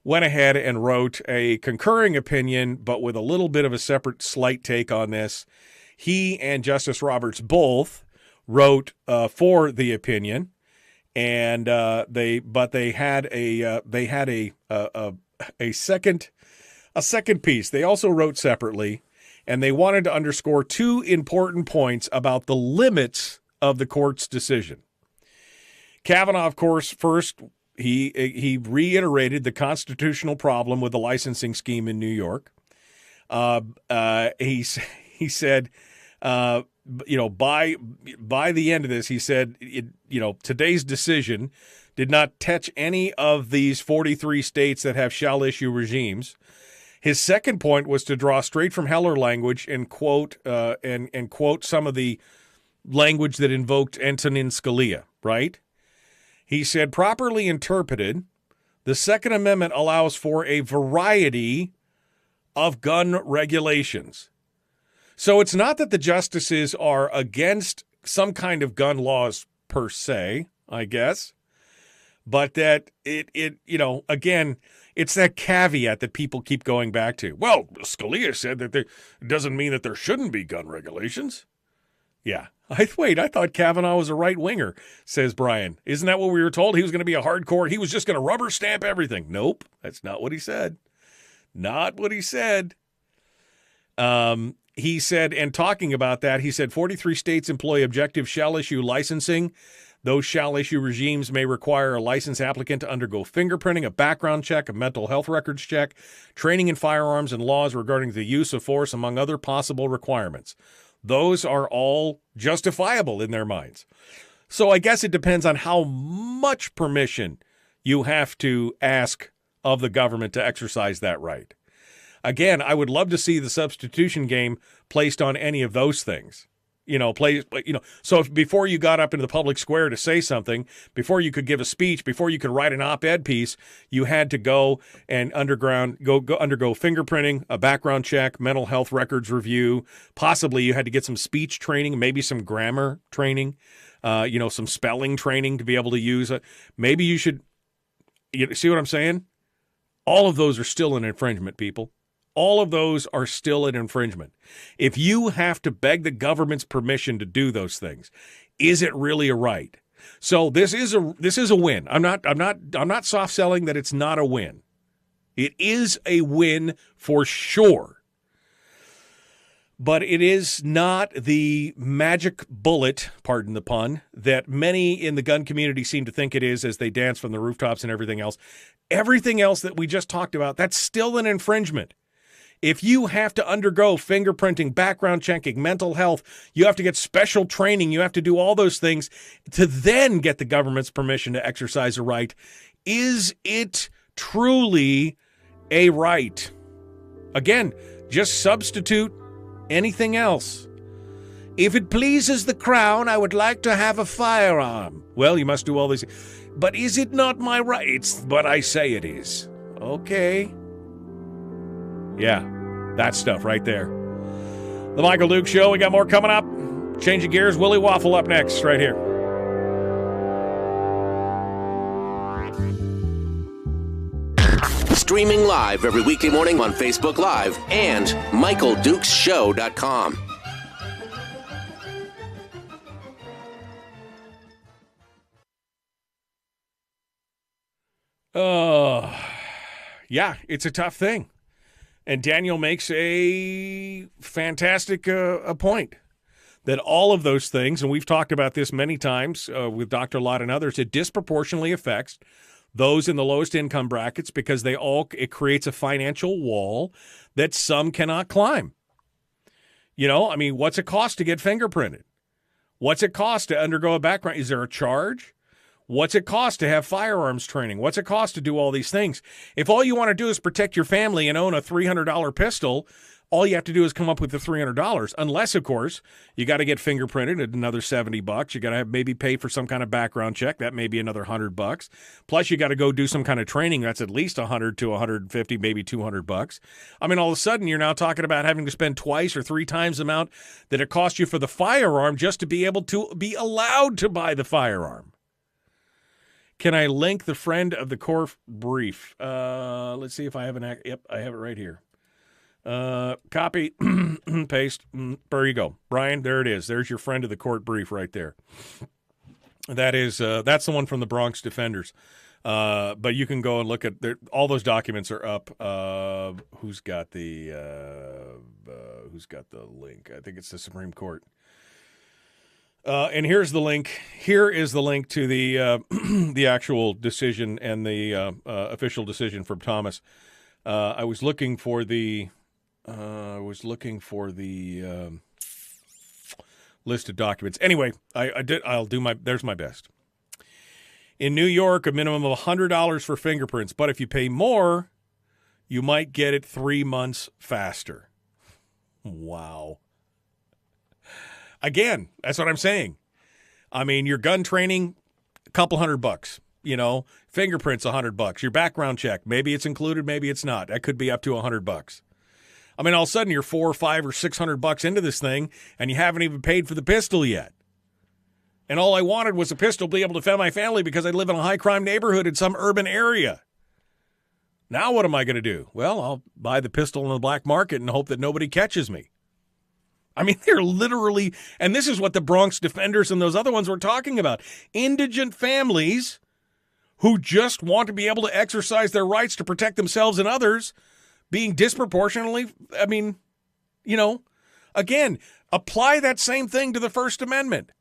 went ahead and wrote a concurring opinion, but with a little bit of a separate slight take on this. He and Justice Roberts both wrote for the opinion, and they had a second piece. They also wrote separately, and they wanted to underscore two important points about the limits of the court's decision. Kavanaugh, of course, first, he reiterated the constitutional problem with the licensing scheme in New York. He said, by the end of this, he said, today's decision did not touch any of these 43 states that have shall issue regimes. His second point was to draw straight from Heller language and quote some of the language that invoked Antonin Scalia, right? He said, properly interpreted, the Second Amendment allows for a variety of gun regulations. So it's not that the justices are against some kind of gun laws per se, I guess, but that it again, it's that caveat that people keep going back to. Well, Scalia said that it doesn't mean that there shouldn't be gun regulations. Yeah. I thought Kavanaugh was a right-winger, says Brian. Isn't that what we were told? He was going to be a hardcore, he was just going to rubber stamp everything. Nope, that's not what he said. Not what he said. He said, and talking about that, he said 43 states employ objective shall-issue licensing. Those shall-issue regimes may require a license applicant to undergo fingerprinting, a background check, a mental health records check, training in firearms, and laws regarding the use of force, among other possible requirements. Those are all justifiable in their minds. So I guess it depends on how much permission you have to ask of the government to exercise that right. Again, I would love to see the substitution game placed on any of those things. So if before you got up into the public square to say something, before you could give a speech, before you could write an op-ed piece, you had to go and undergo fingerprinting, a background check, mental health records review. Possibly you had to get some speech training, maybe some grammar training, some spelling training to be able to use it. Maybe you should, see what I'm saying? All of those are still an infringement, people. All of those are still an infringement. If you have to beg the government's permission to do those things, is it really a right? So this is a win. I'm not soft selling that it's not a win. It is a win for sure. But it is not the magic bullet, pardon the pun, that many in the gun community seem to think it is as they dance from the rooftops and everything else. Everything else that we just talked about, that's still an infringement. If you have to undergo fingerprinting, background checking, mental health, you have to get special training, you have to do all those things to then get the government's permission to exercise a right. Is it truly a right? Again, just substitute anything else. If it pleases the crown, I would like to have a firearm. Well, you must do all these. But is it not my right? It's what I say it is. Okay. Yeah, that stuff right there. The Michael Duke Show. We got more coming up. Changing gears. Willie Waffle up next, right here. Streaming live every weekday morning on Facebook Live and MichaelDukesShow.com. Yeah, it's a tough thing. And Daniel makes a fantastic point that all of those things, and we've talked about this many times with Dr. Lott and others, it disproportionately affects those in the lowest income brackets because it creates a financial wall that some cannot climb. What's it cost to get fingerprinted? What's it cost to undergo a background? Is there a charge? What's it cost to have firearms training? What's it cost to do all these things? If all you want to do is protect your family and own a $300 pistol, all you have to do is come up with the $300. Unless, of course, you got to get fingerprinted at another $70. You got to maybe pay for some kind of background check. That may be another $100. Plus, you got to go do some kind of training. That's at least $100 to $150, maybe $200. All of a sudden, you're now talking about having to spend twice or three times the amount that it cost you for the firearm just to be able to be allowed to buy the firearm. Can I link the friend of the court brief? Let's see if I have Yep, I have it right here. Copy, paste. There you go. Brian, there it is. There's your friend of the court brief right there. That's the one from the Bronx Defenders. But you can go and look at all those documents are up. Who's got the link? I think it's the Supreme Court. And here's the link. Here is the link to the the actual decision and the official decision from Thomas. I was looking for the list of documents. Anyway, I'll do my. There's my best. In New York, a minimum of $100 for fingerprints, but if you pay more, you might get it 3 months faster. Wow. Again, that's what I'm saying. Your gun training, a couple $100, fingerprints, $100. Your background check, maybe it's included, maybe it's not. That could be up to $100. All of a sudden you're $400 or $500 or $600 into this thing, and you haven't even paid for the pistol yet. And all I wanted was a pistol to be able to defend my family because I live in a high-crime neighborhood in some urban area. Now what am I going to do? Well, I'll buy the pistol on the black market and hope that nobody catches me. I mean, they're literally, and this is what the Bronx Defenders and those other ones were talking about. Indigent families who just want to be able to exercise their rights to protect themselves and others being disproportionately, I mean, you know, again, apply that same thing to the First Amendment.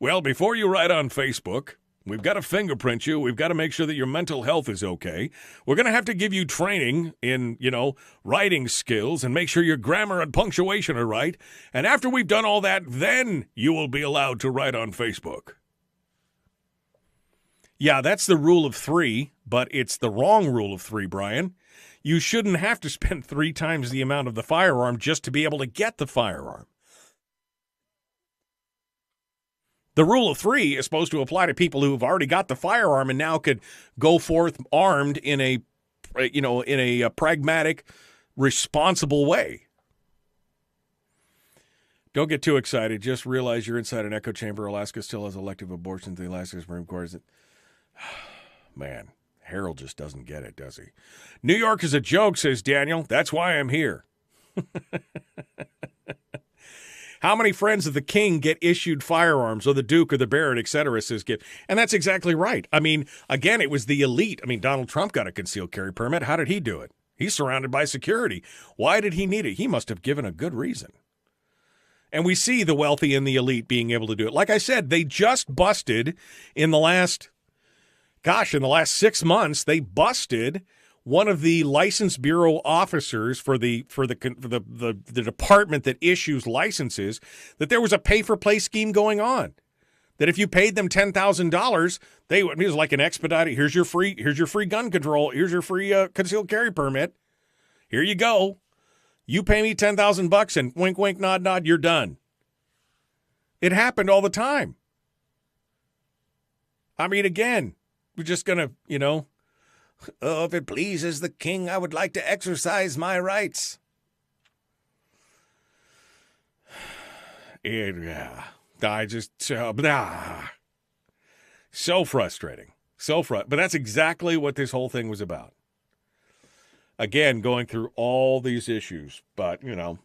Well, before you write on Facebook, we've got to fingerprint you. We've got to make sure that your mental health is okay. We're going to have to give you training in, you know, writing skills and make sure your grammar and punctuation are right. And after we've done all that, then you will be allowed to write on Facebook. Yeah, that's the rule of 3, but it's the wrong rule of 3, Brian. You shouldn't have to spend 3 times the amount of the firearm just to be able to get the firearm. The rule of 3 is supposed to apply to people who have already got the firearm and now could go forth armed in a, you know, in a pragmatic, responsible way. Don't get too excited. Just realize you're inside an echo chamber. Alaska still has elective abortions. The Alaska Supreme Court is... Man, Harold just doesn't get it, does he? New York is a joke, says Daniel. That's why I'm here. How many friends of the king get issued firearms, or the Duke or the Barrett, etc., says Gibb. And that's exactly right. I mean, again, it was the elite. I mean, Donald Trump got a concealed carry permit. How did he do it? He's surrounded by security. Why did he need it? He must have given a good reason. And we see the wealthy and the elite being able to do it. Like I said, they just busted in the last 6 months, they busted one of the License Bureau officers for the department that issues licenses, that there was a pay-for-play scheme going on. That if you paid them $10,000, it was like an expedited, here's your free gun control, here's your free concealed carry permit. Here you go. You pay me $10,000 and wink, wink, nod, nod, you're done. It happened all the time. I mean, again, we're just going to, you know, oh, if it pleases the king, I would like to exercise my rights. I just, so frustrating. But that's exactly what this whole thing was about. Again, going through all these issues, but, you know.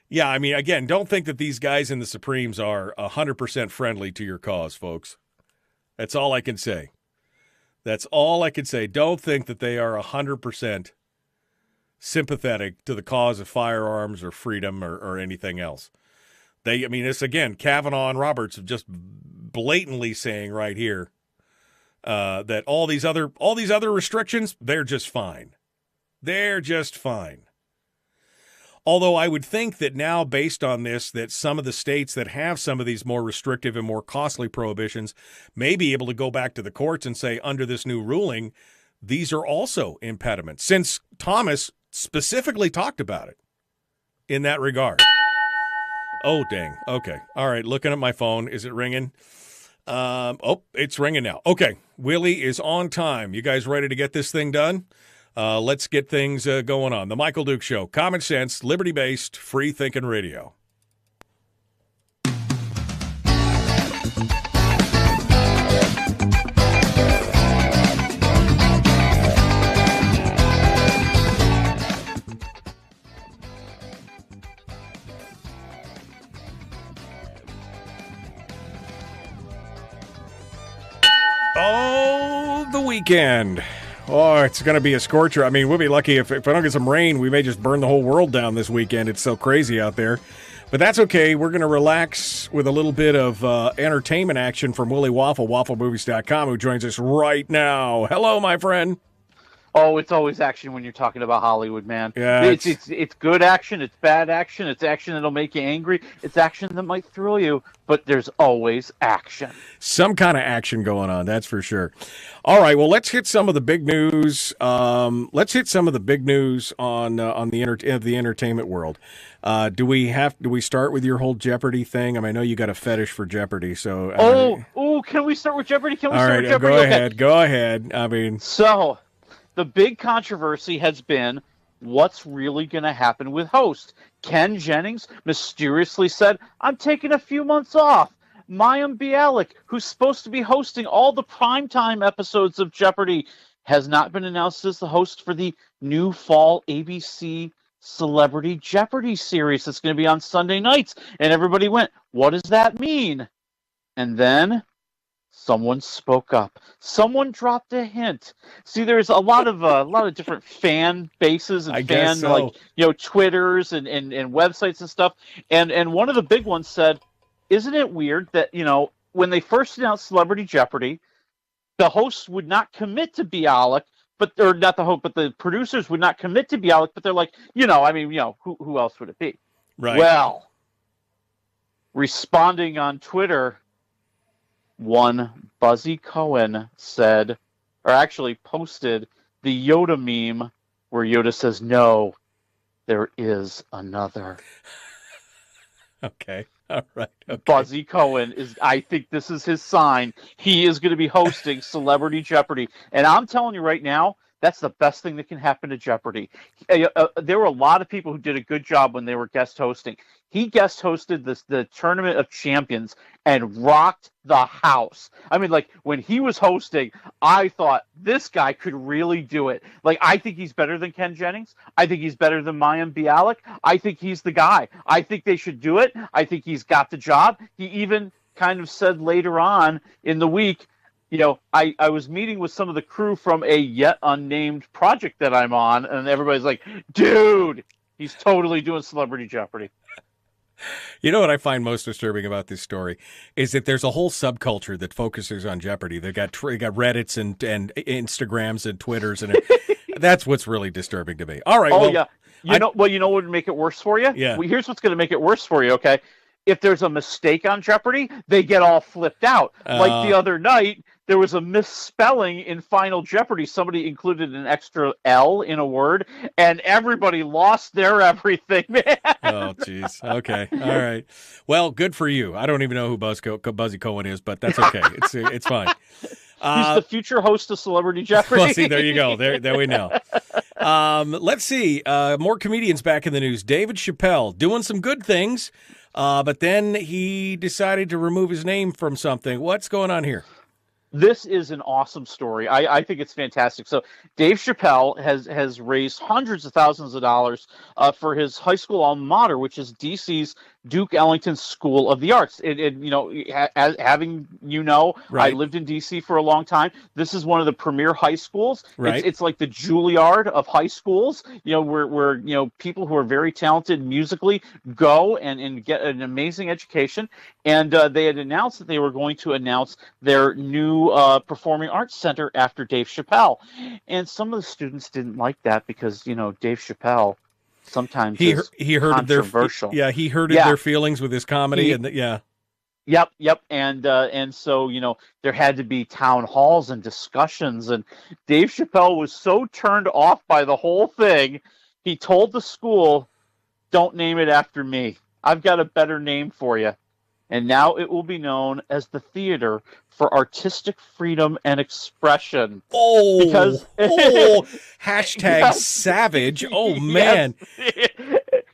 Yeah, I mean, again, don't think that these guys in the Supremes are 100% friendly to your cause, folks. That's all I can say. That's all I can say. Don't think that they are 100% sympathetic to the cause of firearms or freedom or anything else. It's again, Kavanaugh and Roberts are just blatantly saying right here that all these other restrictions, they're just fine. They're just fine. Although I would think that now, based on this, that some of the states that have some of these more restrictive and more costly prohibitions may be able to go back to the courts and say, under this new ruling, these are also impediments, since Thomas specifically talked about it in that regard. Oh, dang. Okay. All right. Looking at my phone. Is it ringing? It's ringing now. Okay. Willie is on time. You guys ready to get this thing done? Let's get things going on. The Michael Duke Show. Common sense, liberty-based, free-thinking radio. Oh, the weekend. Oh, it's going to be a scorcher. I mean, we'll be lucky if I don't get some rain. We may just burn the whole world down this weekend. It's so crazy out there. But that's okay. We're going to relax with a little bit of entertainment action from Willie Waffle, wafflemovies.com, who joins us right now. Hello, my friend. Oh, it's always action when you're talking about Hollywood, man. Yeah, it's good action. It's bad action. It's action that'll make you angry. It's action that might thrill you, but there's always action. Some kind of action going on, that's for sure. All right, well, let's hit some of the big news. Let's hit some of the big news on the entertainment world. Do we start with your whole Jeopardy thing? I mean, I know you got a fetish for Jeopardy, so. Can we start with Jeopardy? All right, go ahead. I mean, so. The big controversy has been what's really going to happen with host. Ken Jennings mysteriously said, I'm taking a few months off. Mayim Bialik, who's supposed to be hosting all the primetime episodes of Jeopardy, has not been announced as the host for the new fall ABC Celebrity Jeopardy series that's going to be on Sunday nights. And everybody went, what does that mean? And then someone spoke up. Someone dropped a hint. See, there's a lot of different fan bases and Twitters and websites and stuff. And one of the big ones said, isn't it weird that, when they first announced Celebrity Jeopardy, the hosts would not commit to Bialik, but the producers would not commit to Bialik, but they're like, who else would it be? Right. Well, responding on Twitter, one Buzzy Cohen said, or actually posted the Yoda meme where Yoda says, no, there is another. Okay. All right. Okay. Buzzy Cohen I think this is his sign. He is going to be hosting Celebrity Jeopardy. And I'm telling you right now, that's the best thing that can happen to Jeopardy. There were a lot of people who did a good job when they were guest hosting. He guest hosted the Tournament of Champions and rocked the house. I mean, when he was hosting, I thought this guy could really do it. I think he's better than Ken Jennings. I think he's better than Mayim Bialik. I think he's the guy. I think they should do it. I think he's got the job. He even kind of said later on in the week, I was meeting with some of the crew from a yet unnamed project that I'm on, and everybody's like, dude, he's totally doing Celebrity Jeopardy. You know what I find most disturbing about this story is that there's a whole subculture that focuses on Jeopardy. They got Reddits and Instagrams and Twitters, and that's what's really disturbing to me. All right. Oh, yeah. You know what would make it worse for you? Yeah. Well, here's what's going to make it worse for you, okay? If there's a mistake on Jeopardy, they get all flipped out. Like the other night, there was a misspelling in Final Jeopardy. Somebody included an extra L in a word, and everybody lost their everything, man. Oh, jeez. Okay. All right. Well, good for you. I don't even know who Buzzy Cohen is, but that's okay. It's fine. He's the future host of Celebrity Jeopardy. Well, see, there you go. There we know. Let's see. More comedians back in the news. David Chappelle doing some good things, but then he decided to remove his name from something. What's going on here? This is an awesome story. I think it's fantastic. So Dave Chappelle has raised hundreds of thousands of dollars for his high school alma mater, which is DC's Duke Ellington School of the Arts. Right. I lived in DC for a long time. This is one of the premier high schools. Right. It's like the Juilliard of high schools, where people who are very talented musically go and get an amazing education. And they had announced that they were going to announce their new performing arts center after Dave Chappelle. And some of the students didn't like that because, Dave Chappelle sometimes he hurt controversial. He hurted their feelings with his comedy. Yep. And so, there had to be town halls and discussions. And Dave Chappelle was so turned off by the whole thing, he told the school, don't name it after me. I've got a better name for you. And now it will be known as the Theater for Artistic Freedom and Expression. Oh, because hashtag savage. Oh, man. Yes.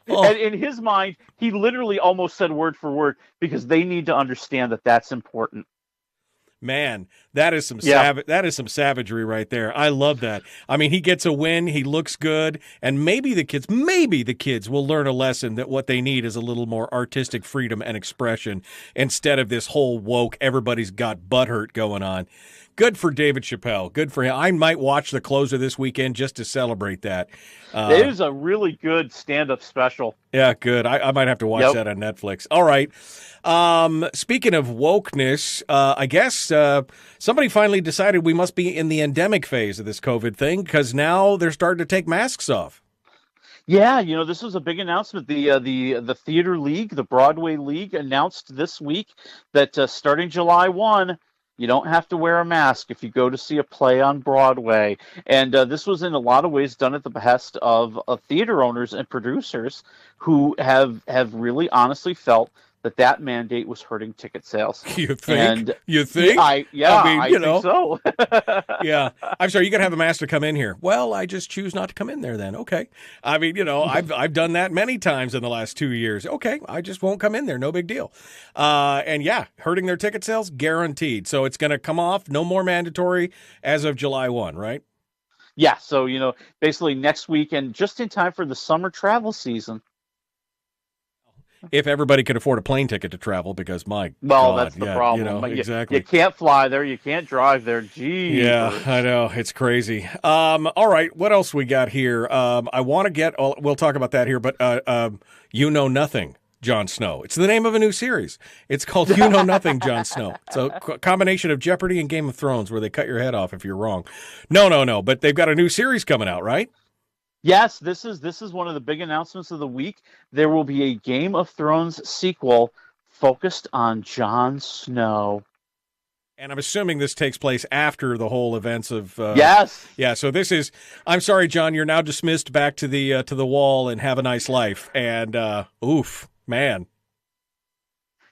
And in his mind, he literally almost said word for word because they need to understand that that's important. Man, that is some savagery right there. I love that. I mean, he gets a win, he looks good, and maybe the kids will learn a lesson that what they need is a little more artistic freedom and expression instead of this whole woke, everybody's got butthurt going on. Good for David Chappelle. Good for him. I might watch the closer this weekend just to celebrate that. It is a really good stand-up special. Yeah, good. I might have to watch that on Netflix. All right. Speaking of wokeness, I guess somebody finally decided we must be in the endemic phase of this COVID thing because now they're starting to take masks off. Yeah, this was a big announcement. The Theater League, the Broadway League, announced this week that starting July 1, you don't have to wear a mask if you go to see a play on Broadway. And this was in a lot of ways done at the behest of theater owners and producers who have really honestly felt that mandate was hurting ticket sales. You think? And you think? I think so. Yeah. I'm sorry, you're going to have a master come in here. Well, I just choose not to come in there then. Okay. I mean, I've done that many times in the last 2 years. Okay, I just won't come in there. No big deal. And yeah, hurting their ticket sales, guaranteed. So it's going to come off. No more mandatory as of July 1, right? Yeah. So, basically next week and just in time for the summer travel season. If everybody could afford a plane ticket to travel, because God, that's the problem. Exactly. You can't fly there. You can't drive there. Geez. Yeah, I know. It's crazy. All right. What else we got here? I want to get, we'll talk about that here, but You Know Nothing, Jon Snow. It's the name of a new series. It's called You Know Nothing, Jon Snow. It's a combination of Jeopardy and Game of Thrones where they cut your head off if you're wrong. No. But they've got a new series coming out, right? Yes, this is one of the big announcements of the week. There will be a Game of Thrones sequel focused on Jon Snow. And I'm assuming this takes place after the whole events of yes. Yeah, so this is I'm sorry, John, you're now dismissed back to the wall and have a nice life. And oof, man.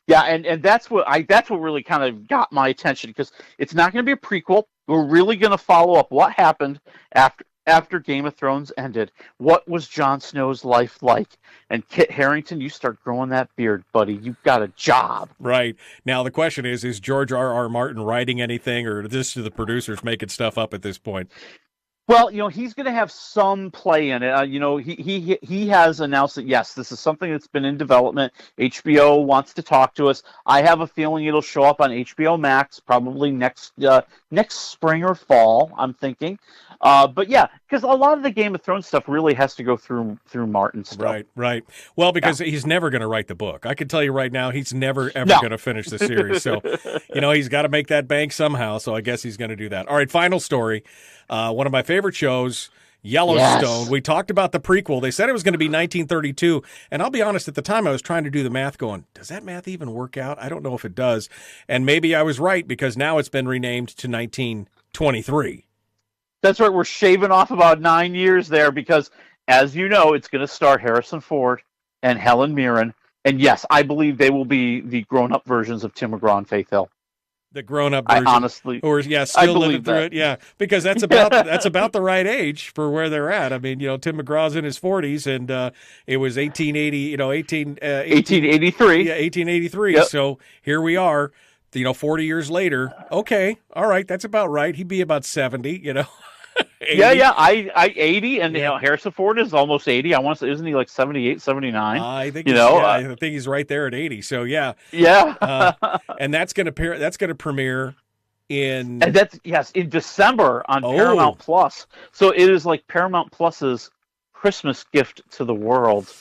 Yeah, and that's what really kind of got my attention, because it's not going to be a prequel. We're really going to follow up what happened after Game of Thrones ended. What was Jon Snow's life like? And Kit Harington, you start growing that beard, buddy. You've got a job. Right. Now, the question is George R.R. Martin writing anything, or is the producers making stuff up at this point? Well, he's going to have some play in it. He has announced that, yes, this is something that's been in development. HBO wants to talk to us. I have a feeling it'll show up on HBO Max probably next spring or fall, I'm thinking. But yeah, because a lot of the Game of Thrones stuff really has to go through Martin stuff. Right. Well, because he's never going to write the book. I can tell you right now, he's never, ever going to finish the series. So, he's got to make that bank somehow. So I guess he's going to do that. All right, final story. One of my favorite shows, Yellowstone. Yes. We talked about the prequel. They said it was going to be 1932. And I'll be honest, at the time I was trying to do the math going, does that math even work out? I don't know if it does. And maybe I was right, because now it's been renamed to 1923. That's right. We're shaving off about 9 years there, because, as you know, it's going to star Harrison Ford and Helen Mirren. And yes, I believe they will be the grown-up versions of Tim McGraw and Faith Hill. The grown-up version, honestly, or still living through it, yeah, because that's about the right age for where they're at. I mean, Tim McGraw's in his 40s, and it was 1883. 1883. Yep. So here we are, 40 years later. Okay, all right, that's about right. He'd be about 70, 80. Yeah, I 80, and Harrison Ford is almost 80. I want to say, isn't he like 78, 79? I think I think he's right there at 80. So yeah, and that's gonna premiere in in December on Paramount Plus. So it is like Paramount Plus's Christmas gift to the world.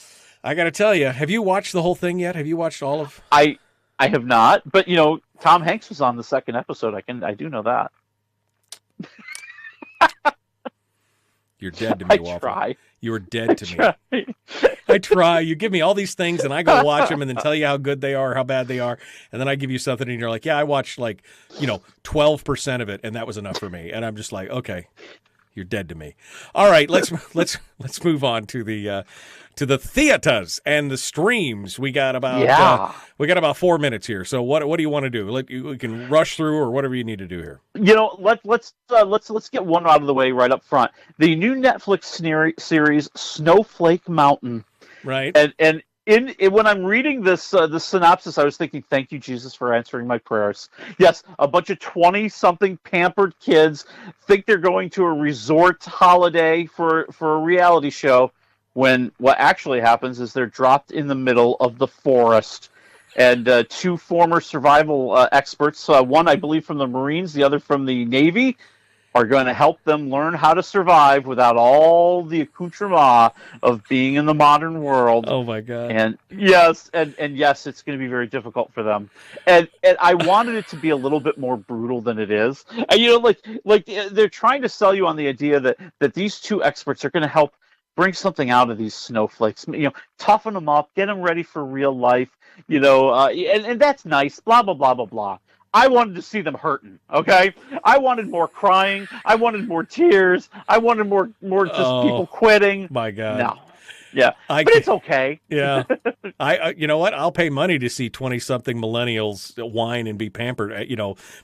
I got to tell you, have you watched the whole thing yet? Have you watched all of? I have not, but Tom Hanks was on the second episode. I do know that. You're dead to me, Waffle. Try. You are dead to me. I try. You give me all these things, and I go watch them and then tell you how good they are, how bad they are, and then I give you something, and you're like, yeah, I watched 12% of it, and that was enough for me. And I'm just like, okay, you're dead to me. All right, let's move on to the theaters and the streams. We got about 4 minutes here. So what do you want to do? We can rush through, or whatever you need to do here. Let's get one out of the way right up front. The new Netflix series Snowflake Mountain. Right. And when I'm reading this the synopsis, I was thinking, thank you, Jesus, for answering my prayers. Yes, a bunch of 20-something pampered kids think they're going to a resort holiday for a reality show, when what actually happens is they're dropped in the middle of the forest. And two former survival experts, one I believe from the Marines, the other from the Navy, are going to help them learn how to survive without all the accoutrement of being in the modern world. Oh my God! And yes, it's going to be very difficult for them. And I wanted it to be a little bit more brutal than it is. And, like they're trying to sell you on the idea that these two experts are going to help bring something out of these snowflakes. Toughen them up, get them ready for real life. And that's nice. Blah blah blah blah blah. I wanted to see them hurting, okay? I wanted more crying. I wanted more tears. I wanted more just people quitting. My God. No. Yeah, but it's okay. Yeah. You know what? I'll pay money to see 20-something millennials whine and be pampered,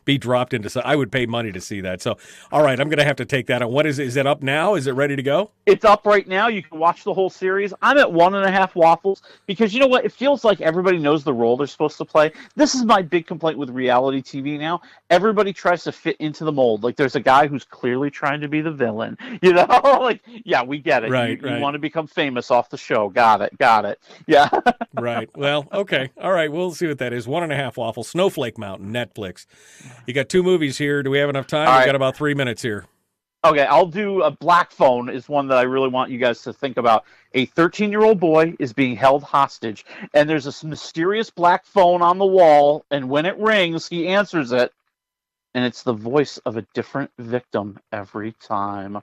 be dropped into. I would pay money to see that. So, all right, I'm going to have to take that on. What is it? Is it up now? Is it ready to go? It's up right now. You can watch the whole series. I'm at 1.5 waffles because you know what? It feels like everybody knows the role they're supposed to play. This is my big complaint with reality TV now. Everybody tries to fit into the mold. Like there's a guy who's clearly trying to be the villain. Like, yeah, we get it. Right, you want to become famous off the show. Got it. Yeah. Right. Well, okay. All right. We'll see what that is. 1.5 waffles. Snowflake Mountain, Netflix. You got 2 movies here. Do we have enough time? All We've right. got about 3 minutes here. Okay, I'll do a Black Phone is one that I really want you guys to think about. A 13-year-old boy is being held hostage, and there's this mysterious black phone on the wall, and when it rings, he answers it, and it's the voice of a different victim every time.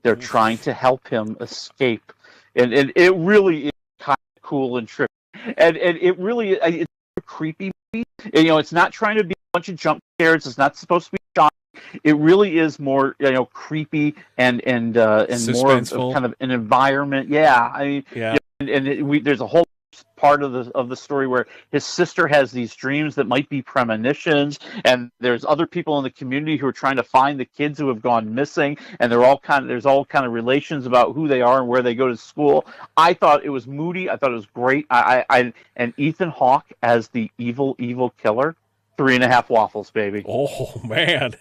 They're trying to help him escape, and it really is kind of cool and trippy, and it really it's a creepy movie. It's not trying to be a bunch of jump scares. It's not supposed to be shocking. It really is more, creepy and more of kind of an environment. Yeah, I mean, yeah. There's a whole part of the story where his sister has these dreams that might be premonitions, and there's other people in the community who are trying to find the kids who have gone missing, and there's all kind of relations about who they are and where they go to school. I thought it was moody. I thought it was great. And Ethan Hawke as the evil killer. 3.5 waffles, baby. Oh, man.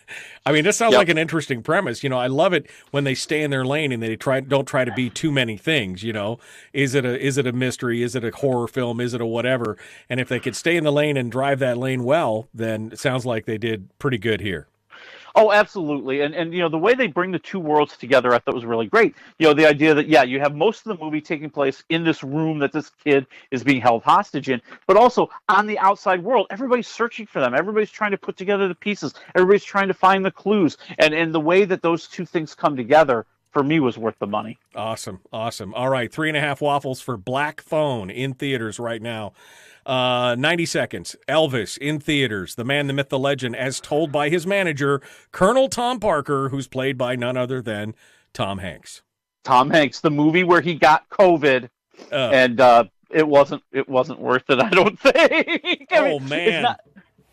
I mean, this sounds like an interesting premise. I love it when they stay in their lane and they don't try to be too many things, Is it a mystery? Is it a horror film? Is it a whatever? And if they could stay in the lane and drive that lane well, then it sounds like they did pretty good here. Oh, absolutely. And the way they bring the two worlds together, I thought was really great. The idea that, you have most of the movie taking place in this room that this kid is being held hostage in, but also on the outside world, everybody's searching for them. Everybody's trying to put together the pieces. Everybody's trying to find the clues. And the way that those two things come together, for me, was worth the money. Awesome. All right, 3.5 waffles for Black Phone in theaters right now. 90 seconds. Elvis in theaters. The man, the myth, the legend, as told by his manager, Colonel Tom Parker, who's played by none other than Tom Hanks. Tom Hanks, the movie where he got COVID, and it wasn't worth it, I don't think. Man.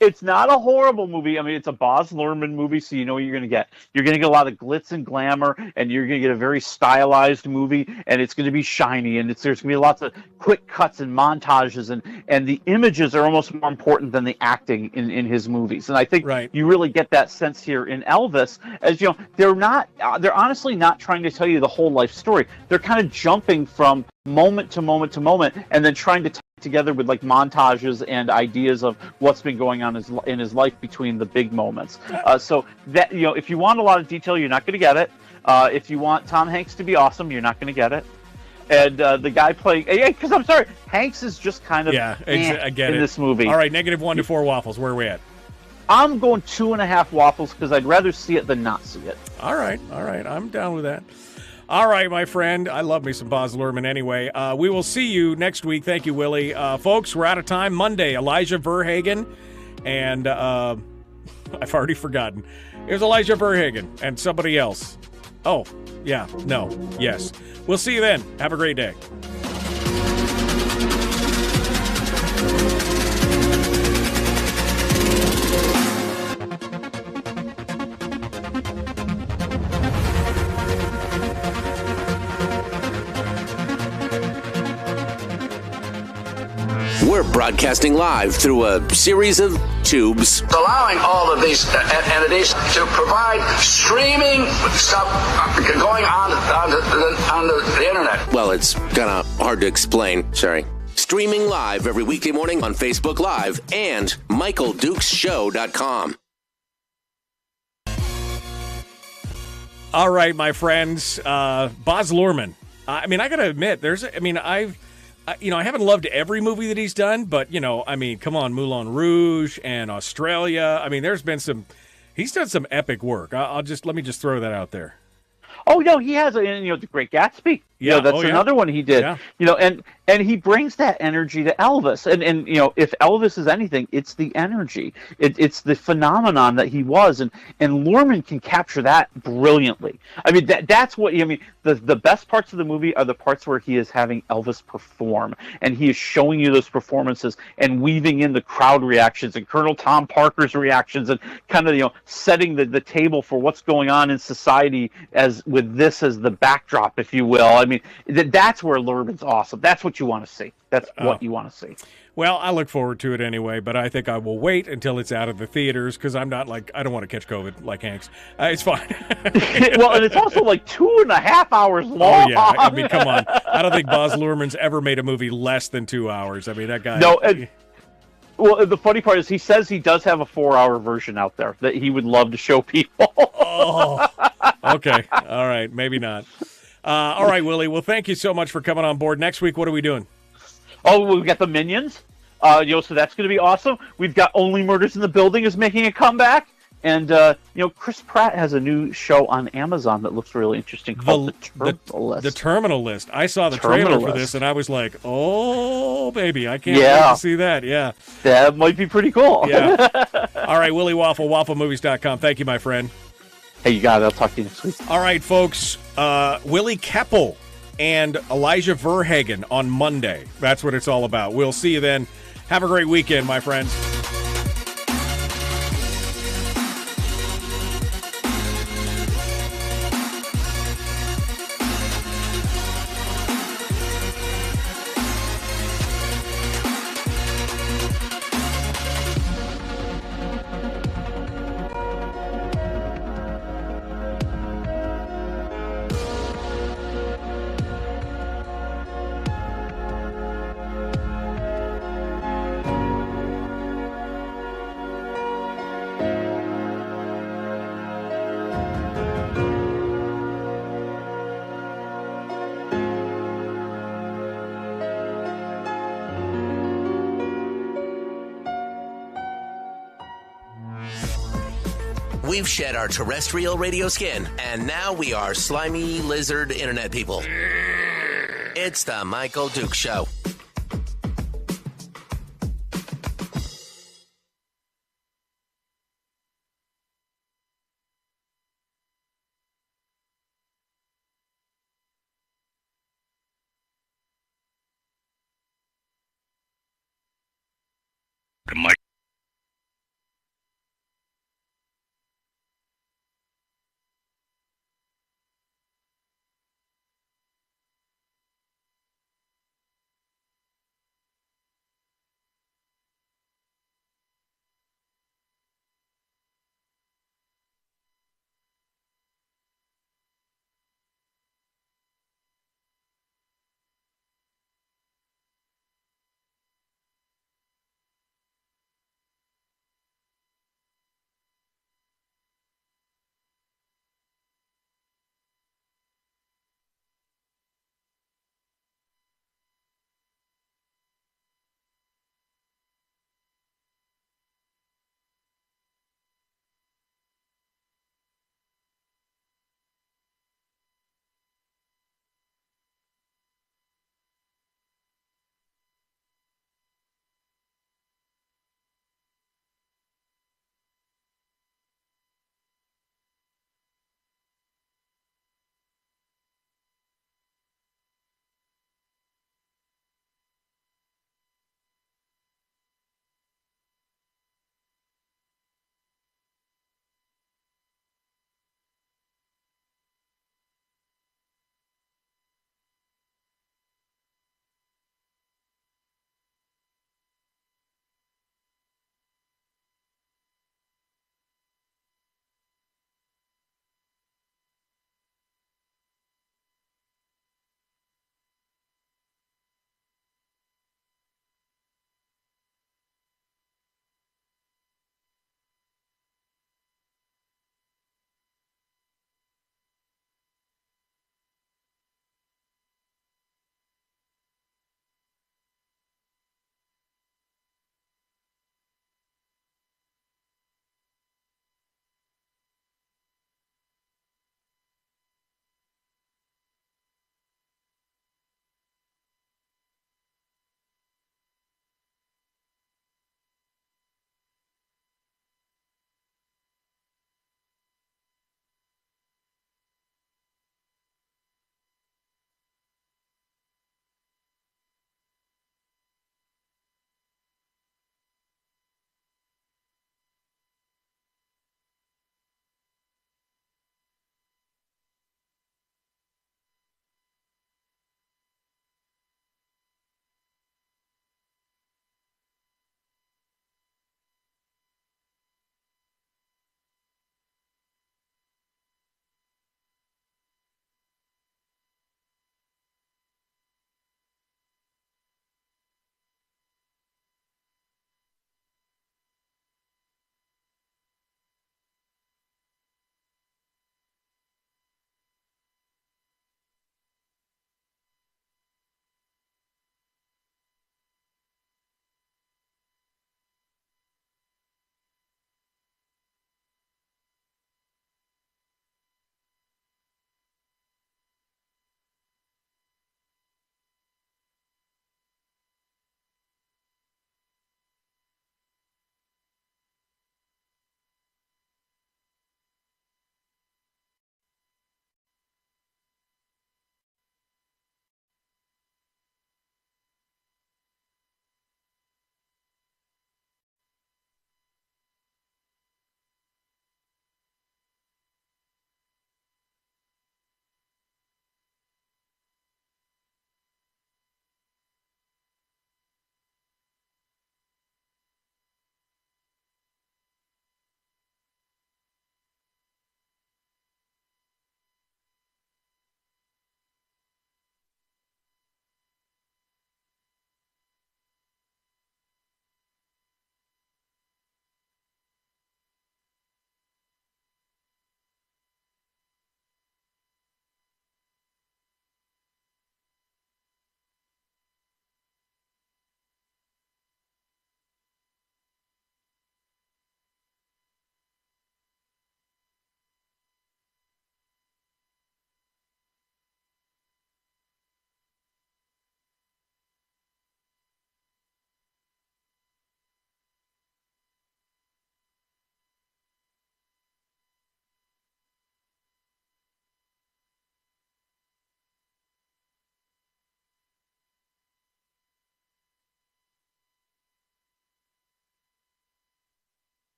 It's not a horrible movie. I mean, it's a Baz Luhrmann movie, so you know what you're going to get. You're going to get a lot of glitz and glamour, and you're going to get a very stylized movie, and it's going to be shiny, and there's going to be lots of quick cuts and montages, and the images are almost more important than the acting in his movies. And I think you really get that sense here in Elvis, as they're honestly not trying to tell you the whole life story. They're kind of jumping from moment to moment to moment, and then trying to tie it together with like montages and ideas of what's been going on in his life between the big moments. So that if you want a lot of detail, you're not going to get it. If you want Tom Hanks to be awesome, you're not going to get it. And the guy playing, because I'm sorry, Hanks is just kind of I get in it. this movie. All right, -1 to 4 waffles. Where are we at? I'm going 2.5 waffles because I'd rather see it than not see it. All right, I'm down with that. All right, my friend. I love me some Baz Luhrmann anyway. We will see you next week. Thank you, Willie. Folks, we're out of time. Monday, Elijah Verhagen. And I've already forgotten. It was Elijah Verhagen and somebody else. Oh, yeah, no, yes. We'll see you then. Have a great day. We're broadcasting live through a series of tubes. Allowing all of these entities to provide streaming stuff going on the internet. Well, it's kind of hard to explain. Sorry. Streaming live every weekday morning on Facebook Live and MichaelDukesShow.com. All right, my friends. Baz Luhrmann. I mean, I got to admit, I haven't loved every movie that he's done, but, come on, Moulin Rouge and Australia. I mean, he's done some epic work. Let me just throw that out there. Oh, no, he has, The Great Gatsby. Yeah, that's another one he did. Yeah. And he brings that energy to Elvis. And if Elvis is anything, it's the energy. It's the phenomenon that he was. And Luhrmann can capture that brilliantly. I mean, that's what, the best parts of the movie are the parts where he is having Elvis perform. And he is showing you those performances and weaving in the crowd reactions and Colonel Tom Parker's reactions and kind of, setting the table for what's going on in society with this as the backdrop, if you will. I mean, that's where Luhrmann's awesome. That's what you want to see. That's what you want to see. Well, I look forward to it anyway, but I think I will wait until it's out of the theaters because I don't want to catch COVID like Hanks. It's fine. Well, and it's also like 2.5 hours long. Oh, yeah. I mean, come on. I don't think Baz Luhrmann's ever made a movie less than 2 hours. I mean, that guy. No, well, the funny part is he says he does have a 4-hour version out there that he would love to show people. Oh, okay. All right. Maybe not. All right, Willie. Well, thank you so much for coming on board. Next week, what are we doing? Oh, we've got the Minions. So that's going to be awesome. We've got Only Murders in the Building is making a comeback. And, Chris Pratt has a new show on Amazon that looks really interesting called The Terminal List. The Terminal List. I saw the trailer for this, and I was like, oh, baby, I can't wait to see that. Yeah. That might be pretty cool. Yeah. All right, Willie Waffle, wafflemovies.com. Thank you, my friend. Hey, you got it. I'll talk to you next week. All right, folks. Willie Keppel and Elijah Verhagen on Monday. That's what it's all about. We'll see you then. Have a great weekend, my friends. We've shed our terrestrial radio skin, and now we are slimy lizard internet people. It's the Michael Duke Show. The Mike